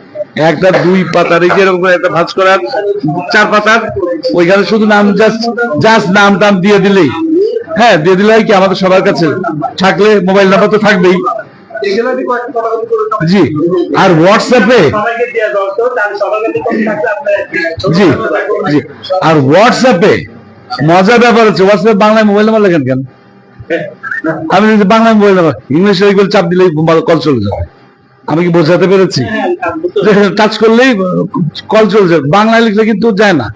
একটা 2 পাতার এরকম একটা ভাঁজ করার 4 পাতার, ওইখানে শুধু নাম জাস্ট নাম টাম দিয়ে দিলেই, হ্যাঁ দিয়ে দিলে কি আমাদের সবার কাছে থাকলে মোবাইল নাম্বার তো থাকবেই। জি, আর হোয়াটসঅ্যাপে, জি জি, আর হোয়াটসঅ্যাপে মজার ব্যাপার হচ্ছে হোয়াটসঅ্যাপে বাংলায় মোবাইল নাম্বার লেখেন কেন? আমি যদি বাংলায় মোবাইল নাম্বার ইংলিশে ওইগুলো চাপ দিলেই কল চলে যাবে। আমি কি বোঝাতে পেরেছি? টাচ করলেই কল চলে যাবে। বাংলায় লিখলে কিন্তু যায় না।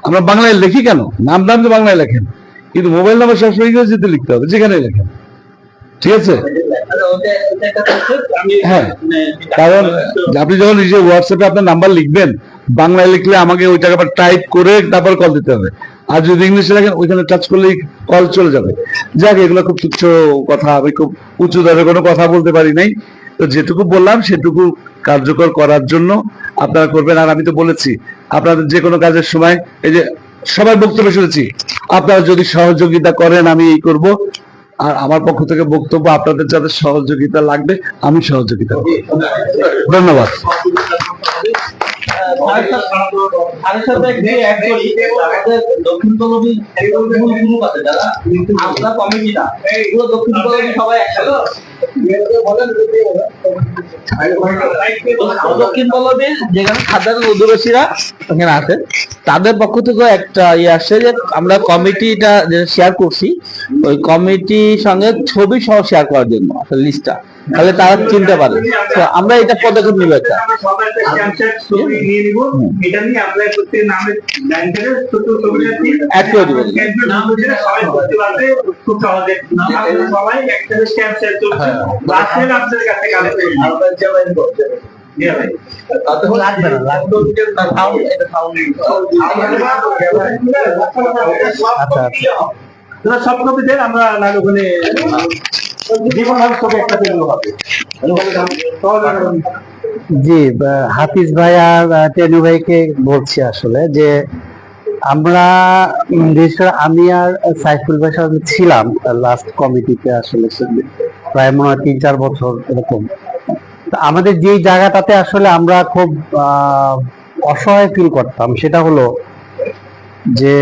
আমরা বাংলায় লিখি কেন? নাম দাম তো বাংলায় লেখেন, কিন্তু মোবাইল নাম্বার সবসময় ইংরেজিতে লিখতে হবে, যেখানে লেখেন। ঠিক আছে? হ্যাঁ, কারণ আপনি যখন নিজে হোয়াটসঅ্যাপে আপনার নাম্বার লিখবেন, বাংলায় লিখলে আমাকে ওই টাকা টাইপ করে তারপর কল দিতে হবে। আর যদি ইংলিশে লেখেন ওইখানে টাচ করলেই কল চলে যাবে। যাক, এগুলো খুব তুচ্ছ কথা, আমি খুব উঁচু দরে কোনো কথা বলতে পারি নাই। তো যেটুকু বললাম সেটুকু কার্যকর করার জন্য আপনারা করবেন। আর আমি তো বলেছি আপনাদের যে কোনো কাজের সময়, এই যে সবার বক্তব্য শুনেছি, আপনারা যদি সহযোগিতা করেন আমি এই করব। আর আমার পক্ষ থেকে বক্তব্য, আপনাদের যাদের সহযোগিতা লাগবে আমি সহযোগিতা করব। ধন্যবাদ। স্যারের সাথে একটু অ্যাড করি, আমাদের দক্ষিণ পল্লবী গ্রুপ আছে যারা আমরা কমিটি না, এগুলো দক্ষিণ পল্লবী সবাই একসাথে দক্ষিণ পল্লবীর যেখানে সাধারণ অধিবাসীরা ওখানে আছে তাদের পক্ষ থেকে একটা ইয়ে আসছে যে আমরা কমিটিটা যে শেয়ার করছি ওই কমিটির সঙ্গে ছবি সহ শেয়ার করার জন্য আসলে লিস্টটা, তাহলে তারা চিনতে পারে। তো আমরা এটা পদক্ষেপ নিব একটা অ্যাড করে দিব। সব কপিদের আমরা ওখানে জি, হাফিজ ভাই আর টেনু ভাইকে বলছি আসলে যে আমরা বিশেষ করে আমি আর সাইফুল ভাই সাথে ছিলাম লাস্ট কমিটিতে, আসলে প্রায় মনে হয় 3-4 বছর এরকম। আমাদের যে জায়গাটাতে আসলে আমরা খুব অসহায় ফিল করতাম সেটা হলো যে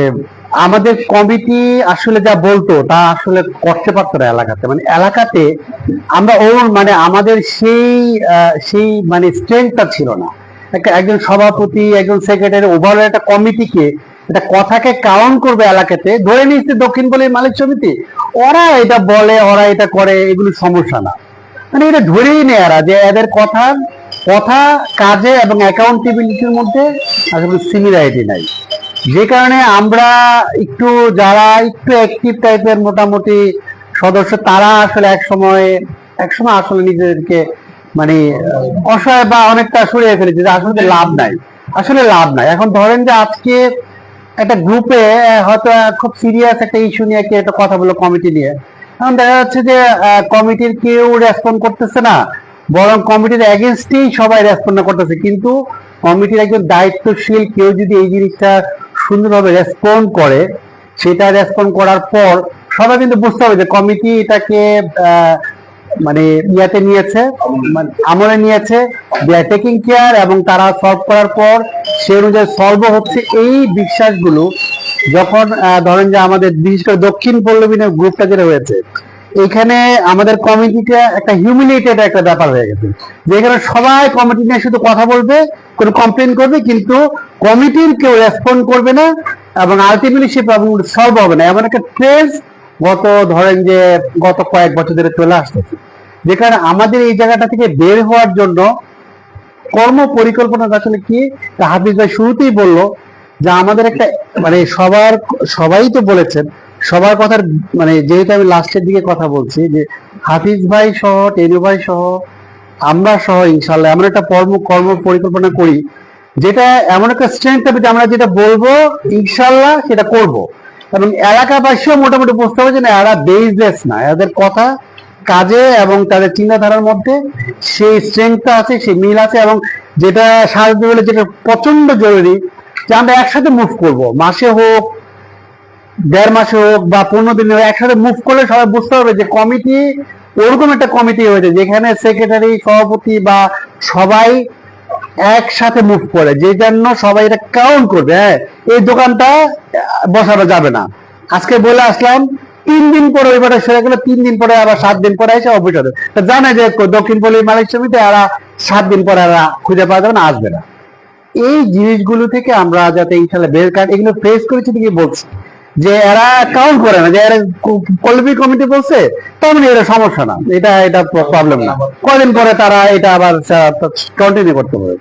আমাদের কমিটি আসলে যা বলতো তা আসলে করতে পারতো না এলাকাতে, মানে এলাকাতে আমরা মানে আমাদের সেই মানে স্ট্রেংথটা ছিল না। একজন সভাপতি, একজন সেক্রেটারি, ওভারঅল একটা কমিটিকে একটা কথাকে কাউন্ট করবে এলাকাতে, ধরে নিচ্ছে দক্ষিণ পল্লীর মালিক সমিতি ওরা এটা বলে, ওরা এটা করে, এগুলো সমস্যা না, মানে এটা ধরেই নেয় এরা যে এদের কথা কাজে এবং অ্যাকাউন্টেবিলিটির মধ্যে আসলে সিমিলারিটি নাই। যে কারণে আমরা একটু যারা একটু অ্যাক্টিভ টাইপের মোটামুটি সদস্য তারা আসলে এক সময় আসলে নিজেদেরকে মানে অসহায় বা অনেকটা সরিয়ে ফেলেছে যে আসলে লাভ নাই। এখন ধরেন যে আজকে একটা গ্রুপে হয়তো খুব সিরিয়াস একটা ইস্যু নিয়ে একটা কথা বললো কমিটি নিয়ে, এখন দেখা যাচ্ছে যে কমিটির কেউ রেসপন্ড করতেছে না, বরং কমিটির এগেনস্টেই সবাই রেসপন্ড করতেছে। কিন্তু কমিটির একজন দায়িত্বশীল কেউ যদি এই জিনিসটা সুন্দরভাবে রেসপন্ড করে, সেটা রেসপন্ড করার পর সবাই কিন্তু বুঝতে হবে যে কমিটি এটাকে মানে ইয়াতে নিয়েছে, আমলে নিয়েছে, দে আর টেকিং কেয়ার, এবং তারা সলভ করার পর সে অনুযায়ী সলভ হচ্ছে। এই বিশ্বাসগুলো যখন ধরেন যে আমাদের বিশেষ করে দক্ষিণ পল্লবীনের গ্রুপটা যেটা হয়েছে, এখানে আমাদের কমিটিটা একটা হিউমিলিটেড একটা ব্যাপার হয়ে গেছে, যেখানে সবাই কমিটি নিয়ে শুধু কথা বলবে, কোনো কমপ্লেন করবে, কিন্তু কমিটির কেউ রেসপন্ড করবে না এবং আলটিমেটলি সে প্রবলেম সলভ হবে না। এমন একটা ট্রেন্ড গত কয়েক বছর ধরে চলে আসতেছে, যেখানে আমাদের এই জায়গাটা থেকে বের হওয়ার জন্য কর্ম পরিকল্পনা আসলে কি, হাফিজ ভাই শুরুতেই বললো যে আমাদের একটা মানে সবাই তো বলেছেন, সবার কথার মানে যেহেতু আমি লাস্টের দিকে কথা বলছি যে হাফিজ ভাই সহ, টেনু ভাই সহ, আমরা সহ ইনশাল্লাহ এমন একটা কর্ম পরিকল্পনা করি যেটা এমন একটা স্ট্রেংথ হবে যে আমরা যেটা বলবো ইনশাল্লাহ সেটা করব, এবং এলাকাবাসীও মোটামুটি বুঝতে হবে যে না এরা বেসলেস না, এদের কথা কাজে এবং তাদের চিন্তাধারার মধ্যে সেই স্ট্রেংথটা আছে, সেই মিল আছে। এবং যেটা সাহায্য হলে যেটা প্রচন্ড জরুরি যে আমরা একসাথে মুভ করব, মাসে হোক, 1.5 মাসে হোক বা 15 দিনে হোক, একসাথে মুভ করলে সবাই বুঝতে হবে যে কমিটি ওরকম একটা কমিটি হয়েছে যেখানে সেক্রেটারি, সভাপতি বা সবাই একসাথে মুভ করে, যে জন্য সবাই এটা কাউন্ট করবে। হ্যাঁ, এই দোকানটা বসানো যাবে না, আজকে বলে আসলাম, 3 দিন পরে ওই বারে সরে গেল, 3 দিন পরে আবার 7 দিন পরে এসে অফিস হবে, জানে যে দক্ষিণ পল্লীর মালিক সমিতি এরা 7 দিন পরে এরা খুঁজে পাওয়া যাবে না, আসবে না। এই জিনিসগুলো থেকে আমরা যাতে ইনশাল্লাহ বের কাট, এগুলো ফেস করেছি ঠিকই বলছি যে এরা কাউন্ট করে না, যে এরা পল্লবী কমিটি বলছে তার মানে এটা সমস্যা না, এটা প্রবলেম না, কদিন পরে তারা এটা আবার কন্টিনিউ করতে পারে।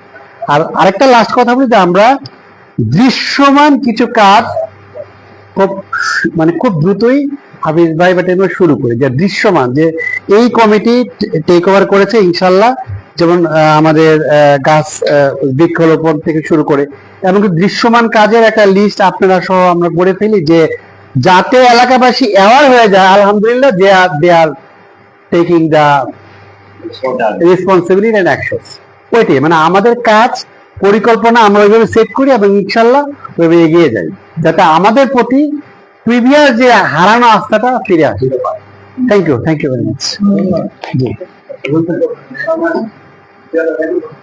আর আরেকটা লাস্ট কথা বলি যে আমরা দৃশ্যমান কিছু কাজ খুব দ্রুতই হাফিজ ভাই বা টেনু শুরু করি, যে দৃশ্যমান, যে এই কমিটি টেক ওভার করেছে ইনশাল্লাহ, যেমন আমাদের গাছ বৃক্ষরোপণ থেকে শুরু করে এমনকি দৃশ্যমান কাজের একটা লিস্ট আপনারা সহ আমরা করে ফেলি, যে যাতে এলাকাবাসী অ্যাওয়ার হয়ে যায় আলহামদুলিল্লাহ they are taking the responsibility and actions. ওইটাই মানে আমাদের কাজ পরিকল্পনা আমরা ওইভাবে সেট করি এবং ইনশাল্লাহ ওইভাবে এগিয়ে যাই, যাতে আমাদের প্রতি প্রিভিয়াস যে হারানো আস্থাটা ফিরে আসতে পারে। Thank you very much. জি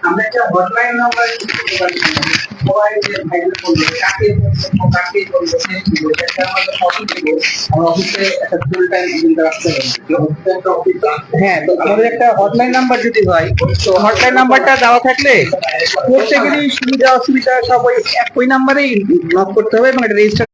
আমরা একটা হটলাইন নাম্বার সবাই যে ভাইদের বলবে কাকে বলবো সেটা আমাদের অফিস থেকে আমরা অফিসে একটা ফুল টাইম এজেন্ট রাখতে হবে। হ্যাঁ, তো আমাদের একটা হটলাইন নাম্বার যদি হয়, তো হটলাইন নাম্বারটা দেওয়া থাকলে প্রত্যেকেরই সুবিধা অসুবিধা সব ওই নাম্বারেই নক করতে হবে এবং এটা রেজিস্টার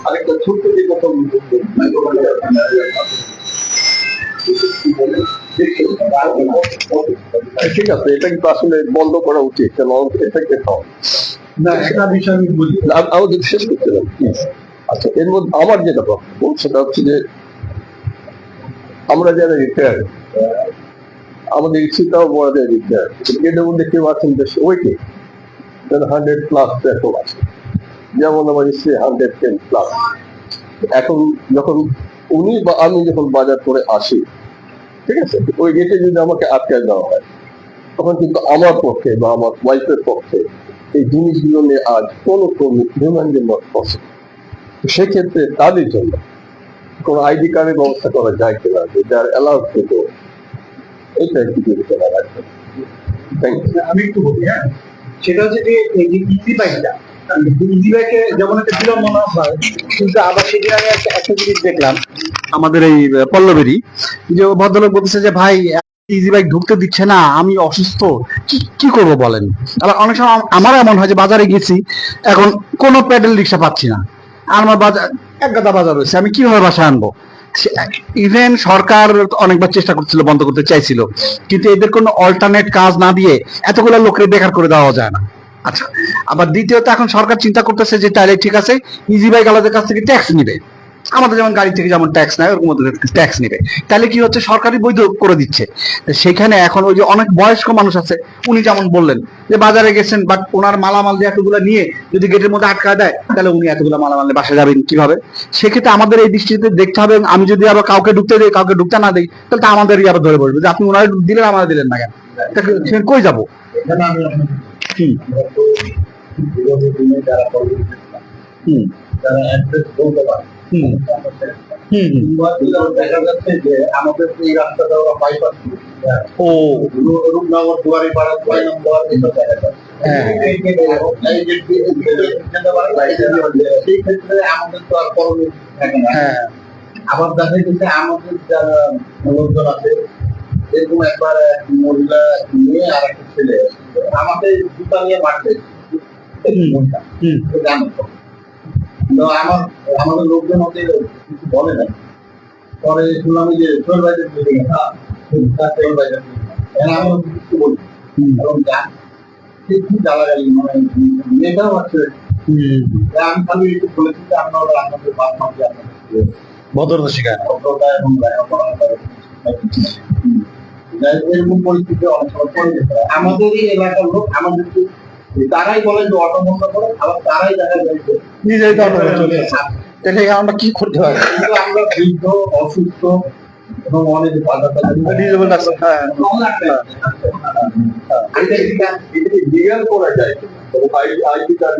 আরেকটা ছোট্ট যে কথা ঠিক আছে, এটা কিন্তু আসলে বন্ধ করা উচিত, আমাদের শেষ করতে হবে প্লিজ। আচ্ছা, এর মধ্যে আমার যেটা বক্তব্য সেটা হচ্ছে যে আমরা যারা রিটায়ার্ড, আমাদের ইচ্ছিতাও বড় যায় রিটায়ার্ড, এটার মধ্যে কেউ আছেন বেশ ওইকে 100+ এখন আছে, যেমন আমার স্ত্রী 110+। এখন যখন উনি বা আমি যখন বাজার করে আসি, ঠিক আছে, ওই গেটে যদি আমাকে আটকায় দেওয়া হয়, তখন কিন্তু আমার পক্ষে বা আমার ওয়াইফের পক্ষে এই জিনিসগুলো নিয়ে আজ কোনো হিউম্যান নট পসিবল। সেক্ষেত্রে তাদের জন্য কোনো আইডি কার্ডের ব্যবস্থা করা যায় কিনা, যার অ্যালাউড থেকে এটা একটু বিবেচনা রাখবেন। Thank you. আমি একটু বলি, হ্যাঁ, সেটা হচ্ছে যে এই যে ইজি বাইকটা, ইজি বাইকে যেমন একটা বিলম্ব মনে হয়, কিন্তু আবার সেদিন আমি একটা জিনিস দেখলাম আমাদের এই পল্লবেরই, যে ভদ্রলোক বলতেছে যে ভাই ইজি বাইক ঢুকতে দিচ্ছে না, আমি অসুস্থ, কি করবো বলেন। আবার অনেক সময় আমার এমন হয় যে বাজারে গেছি, এখন কোনো প্যাডেল রিক্সা পাচ্ছি না, আর আমার বাজার এক গাদা বাজার রয়েছে, আমি কিভাবে বাসায় আনবো। ইভেন সরকার অনেকবার চেষ্টা করছিল, বন্ধ করতে চাইছিল, কিন্তু এদের কোনো অল্টারনেট কাজ না দিয়ে এতগুলো লোকের বেকার করে দেওয়া যায় না। আচ্ছা, আবার দ্বিতীয়ত এখন সরকার চিন্তা করতেছে যে তাহলে ঠিক আছে ইজি বাইক আলাদের কাছ থেকে ট্যাক্স নিবে, আমাদের যেমন গাড়ি থেকে যেমন ট্যাক্স নেয় ওরকম ট্যাক্স নিবে, তাহলে কি হচ্ছে সরকারি বৈধ করে দিচ্ছে। সেখানে এখন ওই যে অনেক বয়স্ক মানুষ আছে, উনি যেমন বললেন যে বাজারে গেছেন, বাট ওনার মালামাল দিয়ে এতগুলো নিয়ে যদি গেটের মধ্যে আটকায় দেয়, তাহলে উনি এতগুলো মালামাল নিয়ে বাসা যাবেন কিভাবে। সেক্ষেত্রে আমাদের এই দৃষ্টিতে দেখতে হবে, আমি যদি আবার কাউকে ঢুকতে দিই, কাউকে ঢুকতে না দিই, তাহলে তো আমাদেরই আবার ধরে বসবে যে আপনি ওনারা দিলেন, আমাদের দিলেন না কেন, কই যাবো। দেখা যাচ্ছে যে আমাদের এই রাস্তাটা ওরা বাইপাস রূপনগর দুয়ারি পাড়া 6 নম্বর এসব জায়গাটা, সেই ক্ষেত্রে আমাদের তো আর করণীয় থাকে না। আবার দেখা যাচ্ছে আমাদের যারা লোকজন আছে, এরকম একবার মহিলা নিয়ে আর একটা ছেলে আমাদের জুতা নিয়ে মারতে আমাদের লোকজন ওকে কিছু বলে না। পরে শুনলাম যে সোহেল ভাইদের আমি কিছু বলি এবং একটু গালাগালি, মানে মেয়েটাও আছে। আমি খালি একটু বলেছি যে আপনারা আপনাদের বাপ মাকে আপনাদের ভদ্রতা শেখায়, ভদ্রতা এবং এরকম পরিস্থিতি অনেক সময় পড়ে যেতে হয়। আমাদেরই এলাকার লোক আমাদেরকে তারাই বলে যে অটো বন্ধ করে, আবার তারাই দেখা যায় নিজেই তো অটো চলে আসে। তাহলে আমরা কি করতে পারি? কিন্তু আমরা বৃদ্ধ, অসুস্থ এবং অনেক বাধা লিগাল করা যায়, আইডি কার্ড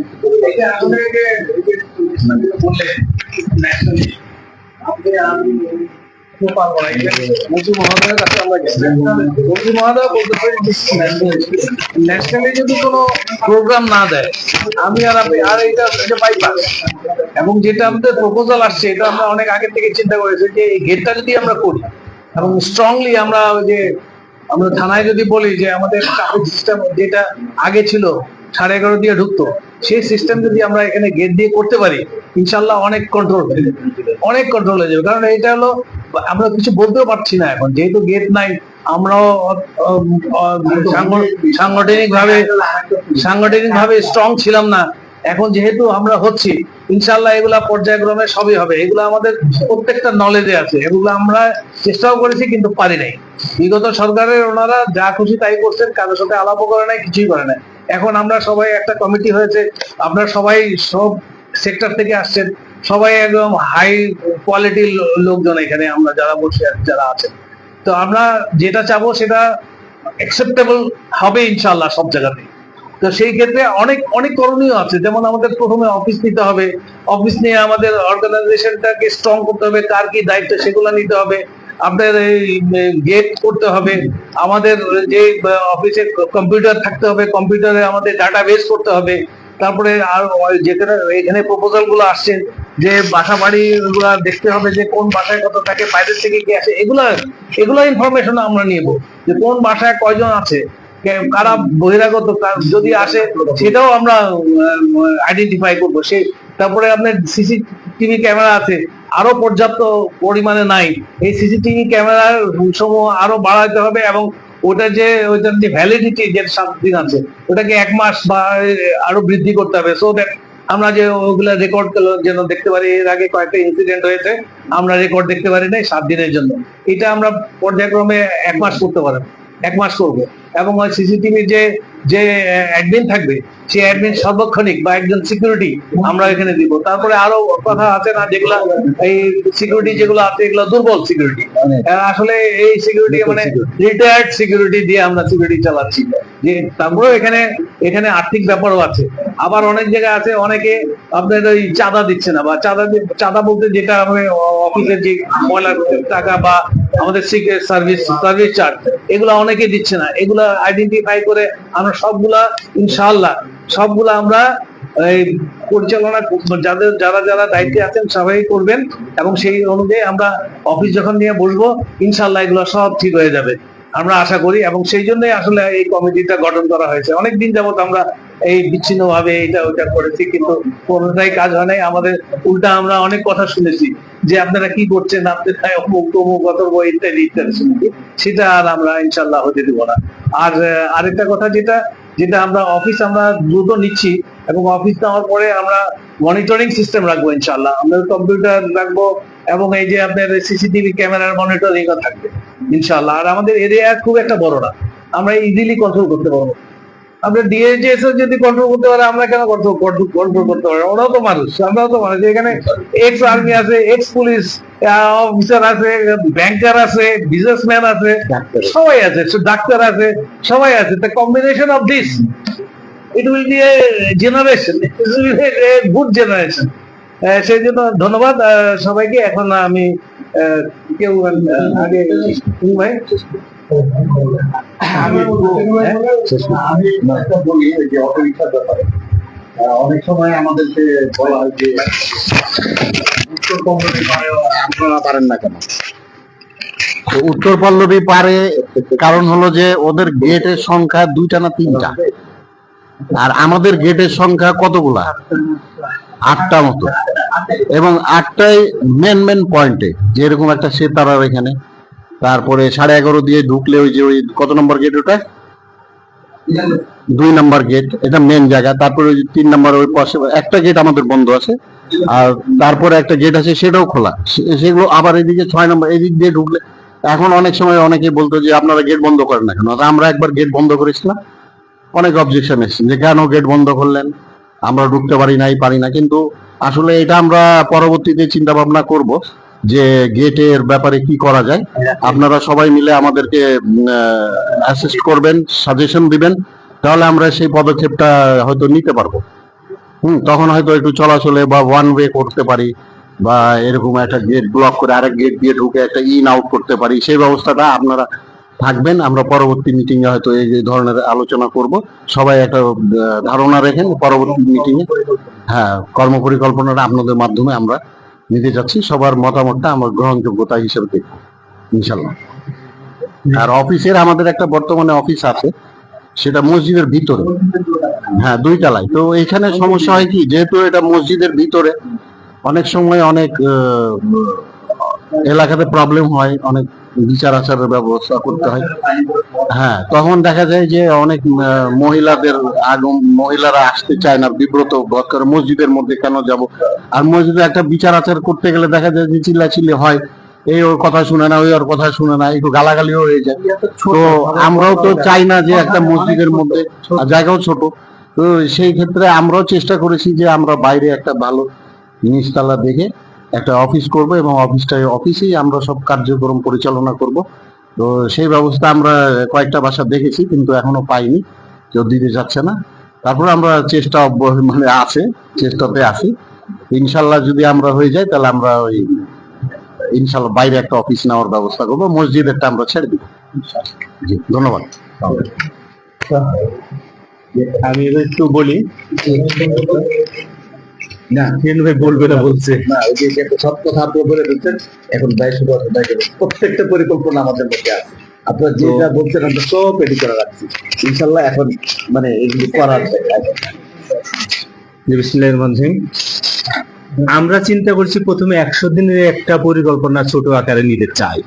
ন্যাশনালি যদি কোনো প্রোগ্রাম না দেয়, আমি আর আপনি আর এটা বাইপাস, এবং যেটা আমাদের প্রপোজাল আসছে, এটা আমরা অনেক আগে থেকে চিন্তা করেছি যে এই গেটটা যদি আমরা করি এবং স্ট্রংলি আমরা যে আমরা থানায় যদি বলি যে আমাদের সিস্টেম যেটা আগে ছিল 11:30 দিয়ে ঢুকতো, সেই সিস্টেম যদি আমরা এখানে গেট দিয়ে করতে পারি, ইনশাল্লাহ অনেক কন্ট্রোল হয়ে যাবে। কারণ এটা হলো আমরা কিছু বলতেও পারছি না এখন, যেহেতু গেট নাই, আমরাও সাংগঠনিকভাবে স্ট্রং ছিলাম না। এখন যেহেতু আমরা হচ্ছি, ইনশাল্লাহ এগুলা পর্যায়ক্রমে সবই হবে। এগুলো আমাদের প্রত্যেকটা নলেজে আছে, এগুলো আমরা চেষ্টাও করেছি কিন্তু পারি নাই। বিগত সরকারের ওনারা যা খুশি তাই করছেন, কারোর সাথে আলাপও করে নাই, কিছুই করে নাই। এখন আমরা সবাই একটা কমিটি হয়েছে, আপনারা সবাই সব সেক্টর থেকে আসছেন, সবাই একদম হাই কোয়ালিটির লোকজন এখানে আমরা যারা বসে যারা আছেন। তো আমরা যেটা চাবো সেটা অ্যাকসেপ্টেবল হবে ইনশাল্লাহ সব জায়গাতে। তো সেই ক্ষেত্রে অনেক অনেক করণীয় আছে, যেমন আমাদের প্রথমে অফিস নিতে হবে, অফিস নিয়ে আমাদের অর্গানাইজেশনটাকে স্ট্রং করতে হবে, কার কি দায়িত্ব সেগুলো নিতে হবে, আপনার এই গেট করতে হবে, আমাদের যে অফিসে কম্পিউটার থাকতে হবে, কম্পিউটারে আমাদের ডাটা বেস করতে হবে। তারপরে আর যেখানে এখানে প্রপোজাল গুলো আসছে যে বাসা বাড়ি গুলা দেখতে হবে যে কোন বাসায় কত থাকে, বাইরের থেকে কি আসে, এগুলা ইনফরমেশন আমরা নিব যে কোন বাসায় কয়জন আছে, কারা বহিরাগত যদি আসে সেটাও আমরা আইডেন্টিফাই করবো। তারপরে আপনার সিসিটিভি ক্যামেরা আছে, আরো পর্যাপ্ত পরিমাণে নাই, এই সিসিটিভি ক্যামেরার সমূহ আরো বাড়াতে হবে এবং ওটার যে ভ্যালিডিটি যে 7 দিন আছে ওটাকে 1 মাস বা আরো বৃদ্ধি করতে হবে। সো দ্যাট আমরা যে ওগুলা রেকর্ড যেন দেখতে পারি। এর আগে কয়েকটা ইনসিডেন্ট হয়েছে, আমরা রেকর্ড দেখতে পারি নাই 7 দিনের জন্য। এটা আমরা পর্যায়ক্রমে 1 মাস করতে পারবো, 1 মাস করবো। এবং ওই সিসিটিভি যে অ্যাডমিন থাকবে, সেই অ্যাডমিন সার্বক্ষণিক বা একজন সিকিউরিটি আমরা এখানে দিব। তারপরে আরো কথা আছে না, যেগুলা এই সিকিউরিটি যেগুলো আছে এগুলো দুর্বল সিকিউরিটি, আসলে এই সিকিউরিটি মানে রিটায়ার্ড সিকিউরিটি দিয়ে আমরা সিকিউরিটি চালাচ্ছি। যে তারপরেও এখানে আর্থিক ব্যাপারও আছে। আবার অনেক জায়গায় আছে অনেকে আপনার ওই চাঁদা দিচ্ছে না, বা চাঁদা বলতে যেটা আমাদের অফিসের যে ময়লা টাকা বা আমাদের সার্ভিস চার্জ, এগুলা অনেকে দিচ্ছে না। এগুলা আইডেন্টিফাই করে আমরা সবগুলা আমরা এই পরিচালনা যারা দায়িত্বে আছেন সবাই করবেন, এবং সেই অনুযায়ী আমরা অফিস যখন নিয়ে বসবো ইনশাল্লাহ এগুলো সব ঠিক হয়ে যাবে আমরা আশা করি। এবং সেই জন্যই আসলে এই কমিটিটা গঠন করা হয়েছে। অনেকদিন যাবত আমরা এই বিচ্ছিন্ন ভাবে এটা ওইটা করেছি, কিন্তু কোনোটাই কাজ হয় নাই। আমাদের উল্টা আমরা অনেক কথা শুনেছি যে আপনারা কি করছেন, আপনারা অমুক তমুক অথর্ব ইত্যাদি ইত্যাদি শুনেছি, সেটা আর আমরা ইনশাল্লাহ হতে দেবো না। আর আরেকটা কথা যেটা আমরা অফিস আমরা দ্রুত নিচ্ছি, এবং অফিস নেওয়ার পরে আমরা মনিটরিং সিস্টেম রাখবো ইনশাল্লাহ। আমরা কম্পিউটার রাখবো এবং এই যে আপনার সিসিটিভি ক্যামেরার মনিটরিং থাকবে ইনশাল্লাহ। আর আমাদের এরিয়া খুব একটা বড় না, আমরা ইজিলি কন্ট্রোল করতে পারবো। আমরা ডিএইচএস যদি কন্ট্রোল করতে পারে, আমরা কেন কন্ট্রোল করতে পারি? ওরাও তো মানুষ, আমরাও তো মানুষ। এখানে এক্স আর্মি আছে, এক্স পুলিশ অফিসার আছে, ব্যাংকার আছে, বিজনেসম্যান আছে, সবাই আছে, ডাক্তার আছে, সবাই আছে। The combination of this it will B A generation, it will B a good generation. সেই জন্য ধন্যবাদ সবাইকে। এখন আমি কেউ আগে ভাই অনেক সময় আমাদেরকে বলা হয় যে উত্তর পল্লবী পারে আপনারা পারেন না কেন? উত্তর পল্লবী পারে কারণ হলো যে ওদের গেটের সংখ্যা 2টা না 3টা, আর আমাদের গেটের সংখ্যা কতগুলা? 8টা মতো, এবং 8টাই মেন পয়েন্টে, যেরকম একটা সেতারার এখানে, তারপরে 11:30 দিয়ে ঢুকলে ওই কত নম্বর গেট, ওটা 2 নম্বর গেট, এটা মেন জায়গা। তারপরে ওই 3 নম্বর ওই পাশে একটা গেট আমাদের বন্ধ আছে, আর তারপরে একটা গেট আছে সেটাও খোলা। সেগুলো আবার এদিকে 6 নম্বর এদিক দিয়ে ঢুকলে, এখন অনেক সময় অনেকে বলতো যে আপনারা গেট বন্ধ করেন না কেন? আমরা একবার গেট বন্ধ করেছিলাম, অনেক অবজেকশন এসেছে যে কেন গেট বন্ধ করলেন, আমরা ঢুকতে পারি না। কিন্তু আসলে এটা আমরা পরবর্তীতে চিন্তা ভাবনা করব যে গেটের ব্যাপারে কি করা যায়। আপনারা সবাই মিলে আমাদেরকে অ্যাসিস্ট করবেন, সাজেশন দিবেন, তাহলে আমরা সেই পদক্ষেপটা হয়তো নিতে পারবো। তখন হয়তো একটু চলাচলে বা 1 ওয়ে করতে পারি, বা এরকম একটা গেট ব্লক করে আরেক গেট দিয়ে ঢুকে একটা ইন আউট করতে পারি। সেই ব্যবস্থাটা আপনারা থাকবেন, আমরা পরবর্তী মিটিং এ হয়তো এই ধরনের আলোচনা করব। সবাই একটা ধারণা রেখেন, পরবর্তী মিটিং এ কর্মপরিকল্পনাটা আপনাদের মাধ্যমে আমরা নিতে যাচ্ছি। সবার মতামতটা আমার গ্রহণযোগ্যতা হিসেবে দেখব ইনশাল্লাহ। আর অফিসের আমাদের একটা বর্তমানে অফিস আছে, সেটা মসজিদের ভিতরে, 2 তলায়। তো এখানে সমস্যা হয় কি, যেহেতু এটা মসজিদের ভিতরে, অনেক সময় অনেক এলাকাতে প্রবলেম হয়, অনেক বিচার আচারের ব্যবস্থা করতে হয়। হ্যাঁ, তখন দেখা যায় যে অনেক মহিলারা আসতে চায় না, বিব্রত বোধ করে মসজিদের মধ্যে কেন যাব। আর মসজিদে একটা বিচার আচার করতে গেলে দেখা যায় যে চিল্লাচিল্লি হয়, এই ওর কথা শুনে না, ওই ওর কথা শুনে না, একটু গালাগালিও হয়ে যায়। তো আমরাও তো চাই না যে একটা মসজিদের মধ্যে, জায়গাও ছোট, তো সেই ক্ষেত্রে আমরাও চেষ্টা করেছি যে আমরা বাইরে একটা ভালো নিচতলা দেখে একটা অফিস করব এবং অফিসেই আমরা সব কার্যক্রম পরিচালনা করব। তো সেই ব্যবস্থা আমরা কয়েকটা বাসা দেখেছি, কিন্তু এখনো পাইনি, কেউ দিতে যাচ্ছে না। তারপরে আমরা চেষ্টাতে আছি। ইনশাল্লাহ যদি আমরা হয়ে যাই তাহলে আমরা ওই ইনশাল্লাহ বাইরে একটা অফিস নেওয়ার ব্যবস্থা করবো, মসজিদেরটা আমরা ছেড়ে দিব। জি, ধন্যবাদ। আমি একটু বলি না, ভাই বলবে না বলছে না, ওই যে সব কথা আপনি বলে দিচ্ছেন, এখন দায় শুধু প্রত্যেকটা পরিকল্পনা আমাদের মধ্যে আছে। আপনারা যেটা বলছেন আমরা সব রেডি করে রাখছি, ইনশাল্লাহ এখন এগুলি করার আমরা চিন্তা করছি প্রথমে 100 দিনের একটা পরিকল্পনা ছোট আকারে নিতে চাই,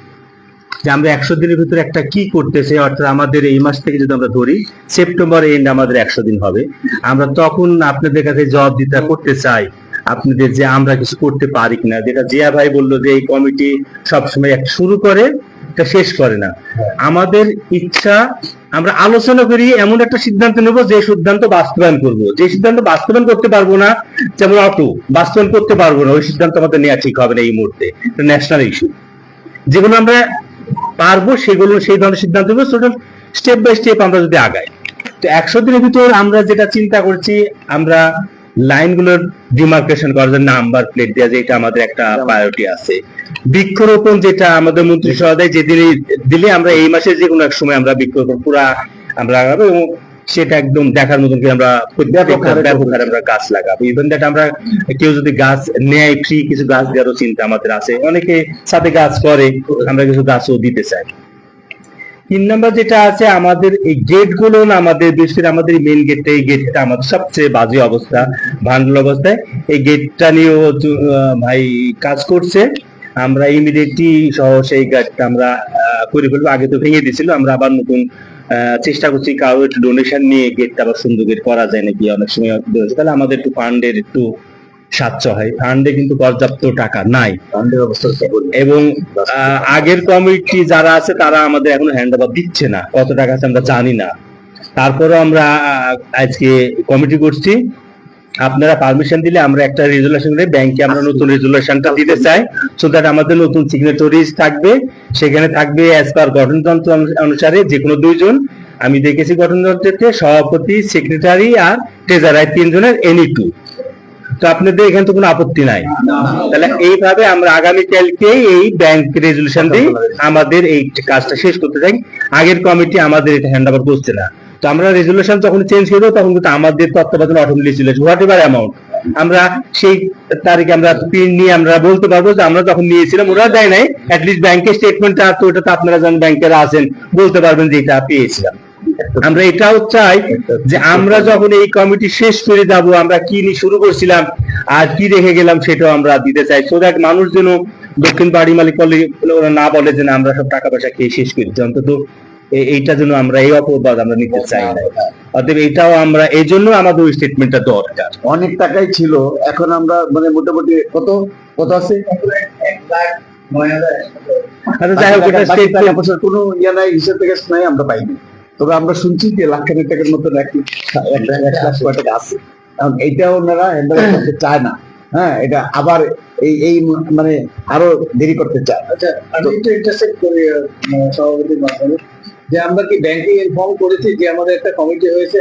যে আমরা 100 দিনের ভিতরে একটা কি করতে চাই। অর্থাৎ আমাদের এই মাস থেকে যদি আমরা ধরি সেপ্টেম্বর এন্ড আমাদের 100 দিন হবে, আমরা তখন আপনাদের কাছে জবাবদিহিতা করতে চাই আপনাদের যে আমরা কিছু করতে পারি কিনা। যেটা জিয়া ভাই বললো যে এই কমিটি সবসময় একটা শুরু করে এটা শেষ করে না। আমাদের ইচ্ছা আমরা আলোচনা করি, এমন একটা সিদ্ধান্ত নেব যে সিদ্ধান্ত বাস্তবায়ন করব। যে সিদ্ধান্ত বাস্তবায়ন করতে পারবো না, যেমন অটো বাস্তবায়ন করতে পারবো না, ওই সিদ্ধান্ত আমাদের নেওয়া ঠিক হবে না এই মুহূর্তে। ন্যাশনাল ইস্যু যেগুলো আমরা পারবো সেগুলো সেই ধরনের সিদ্ধান্ত নেব, স্টেপ বাই স্টেপ আমরা যদি আগাই। তো 100 দিনের ভিতর আমরা যেটা চিন্তা করছি, আমরা লাইনগুলোর ডিমার্কেশন করার জন্য নাম্বার প্লেট দেওয়া, যেটা আমাদের একটা প্রায়োরিটি আছে। বৃক্ষরোপণ যেটা আমাদের মন্ত্রী সহায় যেদিন দিলে আমরা এই মাসে যে কোনো এক সময় আমরা বৃক্ষরোপণ পুরা আমরা লাগাবো, এবং সেটা একদম দেখার মতন কি আমরা ব্যাপক হারে আমরা গাছ লাগাবো। ইভেন দ্যাট আমরা কেউ যদি গাছ নেয় ফ্রি কিছু গাছ দেওয়ারও চিন্তা আমাদের আছে, অনেকে সাথে গাছ করে, আমরা কিছু গাছও দিতে চাই। 3 নাম্বার যেটা আছে আমাদের এই গেট গুলো না, আমাদের বিশেষ করে আমাদের মেইন গেটটা, এই গেটটা আমাদের সবচেয়ে বাজে অবস্থা, ভান্ডল অবস্থায়। এই গেটটা নিয়েও ভাই কাজ করছে, আমরা ইমিডিয়েটলি সহ সেই গেটটা আমরা করে ফেলবো। আগে তো ভেঙে দিয়েছিল, আমরা আবার নতুন চেষ্টা করছি কারো একটু ডোনেশন নিয়ে গেটটা আবার সুন্দর গেট করা যায় নাকি। অনেক সময় তাহলে আমাদের একটু ফান্ডের একটু সাশ্রয় হয়, ফান্ডে কিন্তু পর্যাপ্ত টাকা নাই ফান্ডের অবস্থা। এবং আগের কমিটি যারা আছে তারা আমাদের এখনো হ্যান্ড ওভার দিচ্ছে না, কত টাকা আছে আমরা জানি না। তারপরে আমরা আজকে কমিটি করছি, আপনারা পারমিশন দিলে আমরা একটা রেজুলেশন করে ব্যাংকে আমরা নতুন রেজুলেশনটা দিতে চাই, সো দ্যাট আমাদের নতুন সিগনেটরিজ থাকবে, সেখানে থাকবে অ্যাজ পার গঠনতন্ত্র অনুসারে যে কোনো 2 জন। আমি দেখেছি গঠনতন্ত্রতে সভাপতি, সেক্রেটারি আর ট্রেজারার 3 জনের এনি 2। তো আপনাদের এখানে তো কোনো আপত্তি নাই, তাহলে এইভাবে আমরা আগামীকালকে এই ব্যাংক রেজুলেশন দিয়ে আমাদের এই কাজটা শেষ করতে চাই। আগের কমিটি আমাদের এটা হ্যান্ড ওভার করছে না, তো আমরা রেজুলেশন যখন চেঞ্জ করে দেবো তখন কিন্তু আমাদের তত্ত্বাবধান অটোমেটিক চলে আসবে, হোয়াট এভার অ্যামাউন্ট। আমরা সেই তারিখে আমরা পিন নিয়ে আমরা বলতে পারবো যে আমরা যখন নিয়েছিলাম ওরা দেয় নাই, অ্যাটলিস্ট ব্যাংকের স্টেটমেন্টটা তো ওটা তো আপনারা যখন ব্যাংকেরা আছেন বলতে পারবেন যে এটা পেয়েছিলাম। আমরা এটাও চাই যে আমরা যখন এই কমিটি শেষ করে যাব, আমরা কি নিয়ে শুরু করছিলাম আর কি রেখে গেলাম সেটাও আমরা দিতে চাই, সো দ্যাট মানুষ যেন দক্ষিণ বাড়ি মালিক ওরা না বলে যে আমরা সব টাকা পয়সা খেয়ে শেষ করেছি। অন্তত এইটা যেন আমরা এই অপবাদ আমরা নিতে চাই না। অতএব এটাও আমরা এই জন্য আমাদের ওই স্টেটমেন্টটা দরকার। অনেক টাকাই ছিল, এখন আমরা মোটামুটি কত আছে 1,09,000। যাই হোক, এটা কোনো ইয়ে নাই, হিসেব থেকে নাই, আমরা পাইনি। তবে আমরা শুনছি যে লাখখানেক টাকার মতন 1 লাখ টাকা আছে, কারণ এইটাও ওনারা হ্যান্ডেল করতে চায় না। হ্যাঁ, এটা আবার এই আরো দেরি করতে চায়। আচ্ছা, আমি একটু ইন্টারসেক্ট করি সভাপতির মাধ্যমে, যে আমরা কি ব্যাংকে ইনফর্ম করেছি যে আমাদের একটা কমিটি হয়েছে,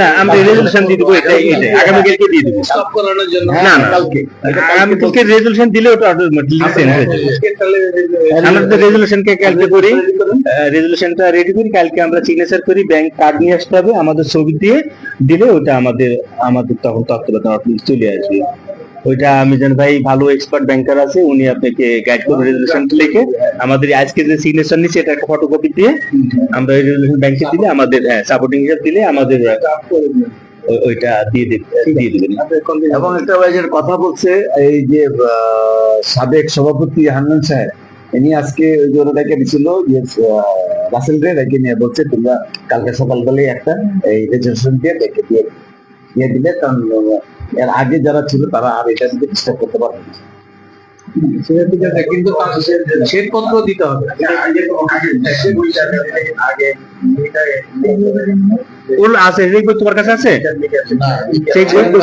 না আমরা রেজুলেশন দিয়ে দেবো, এটাই আগামী কালকে দিয়ে দেবো স্টপ করানোর জন্য। না কালকে আগামী কালকে রেজুলেশন দিলে ওটা অটোমেটিক্যালি চেঞ্জ হয়ে যাবে। আমরা তো রেজুলেশনকে কালকে করি, রেজুলেশনটা রেডি করি, কালকে আমরা সিগনেচার করি, ব্যাংক কার্ড নিয়ে আসতে হবে, আমাদের ছবি দিয়ে দিলে ওটা আমাদের তখন তত্ত্বাবধান চলে আসবে। ওইটা আমি জানি ভাই ভালো এক্সপার্ট ব্যাংকার আছে, উনি আপনাকে গাইড করবেন রেজুলেশনটা লিখে। আমাদের আজকে যে সিগনেচার নিচ্ছে এটা একটা ফটোকপি দিয়ে আমরা রেজুলেশন ব্যাংকে দিলে আমাদের সাপোর্টিং হিসাব দিলে আমাদের ওইটা দিয়ে দিবেন। এবং একটা কথা বলছে এই যে সাবেক সভাপতি হান্নান সাহেব, ইনি আজকে ওই যে ওরা রেখে দিছিল যে রাসেল রে রেখে নিয়ে বলছে তোমরা কালকে সকালবেলায় একটা এই রেজিস্ট্রেশন দিয়ে রেখে দিয়ে দিলে, কারণ এর আগে যারা ছিল তারা আর এটা দিকে ডিস্টার্ব করতে পারবে না। কিন্তু শ্বেতপত্র দিতে হবে। ওর আছে চেক বই তোমার কাছে আছে? চেক বই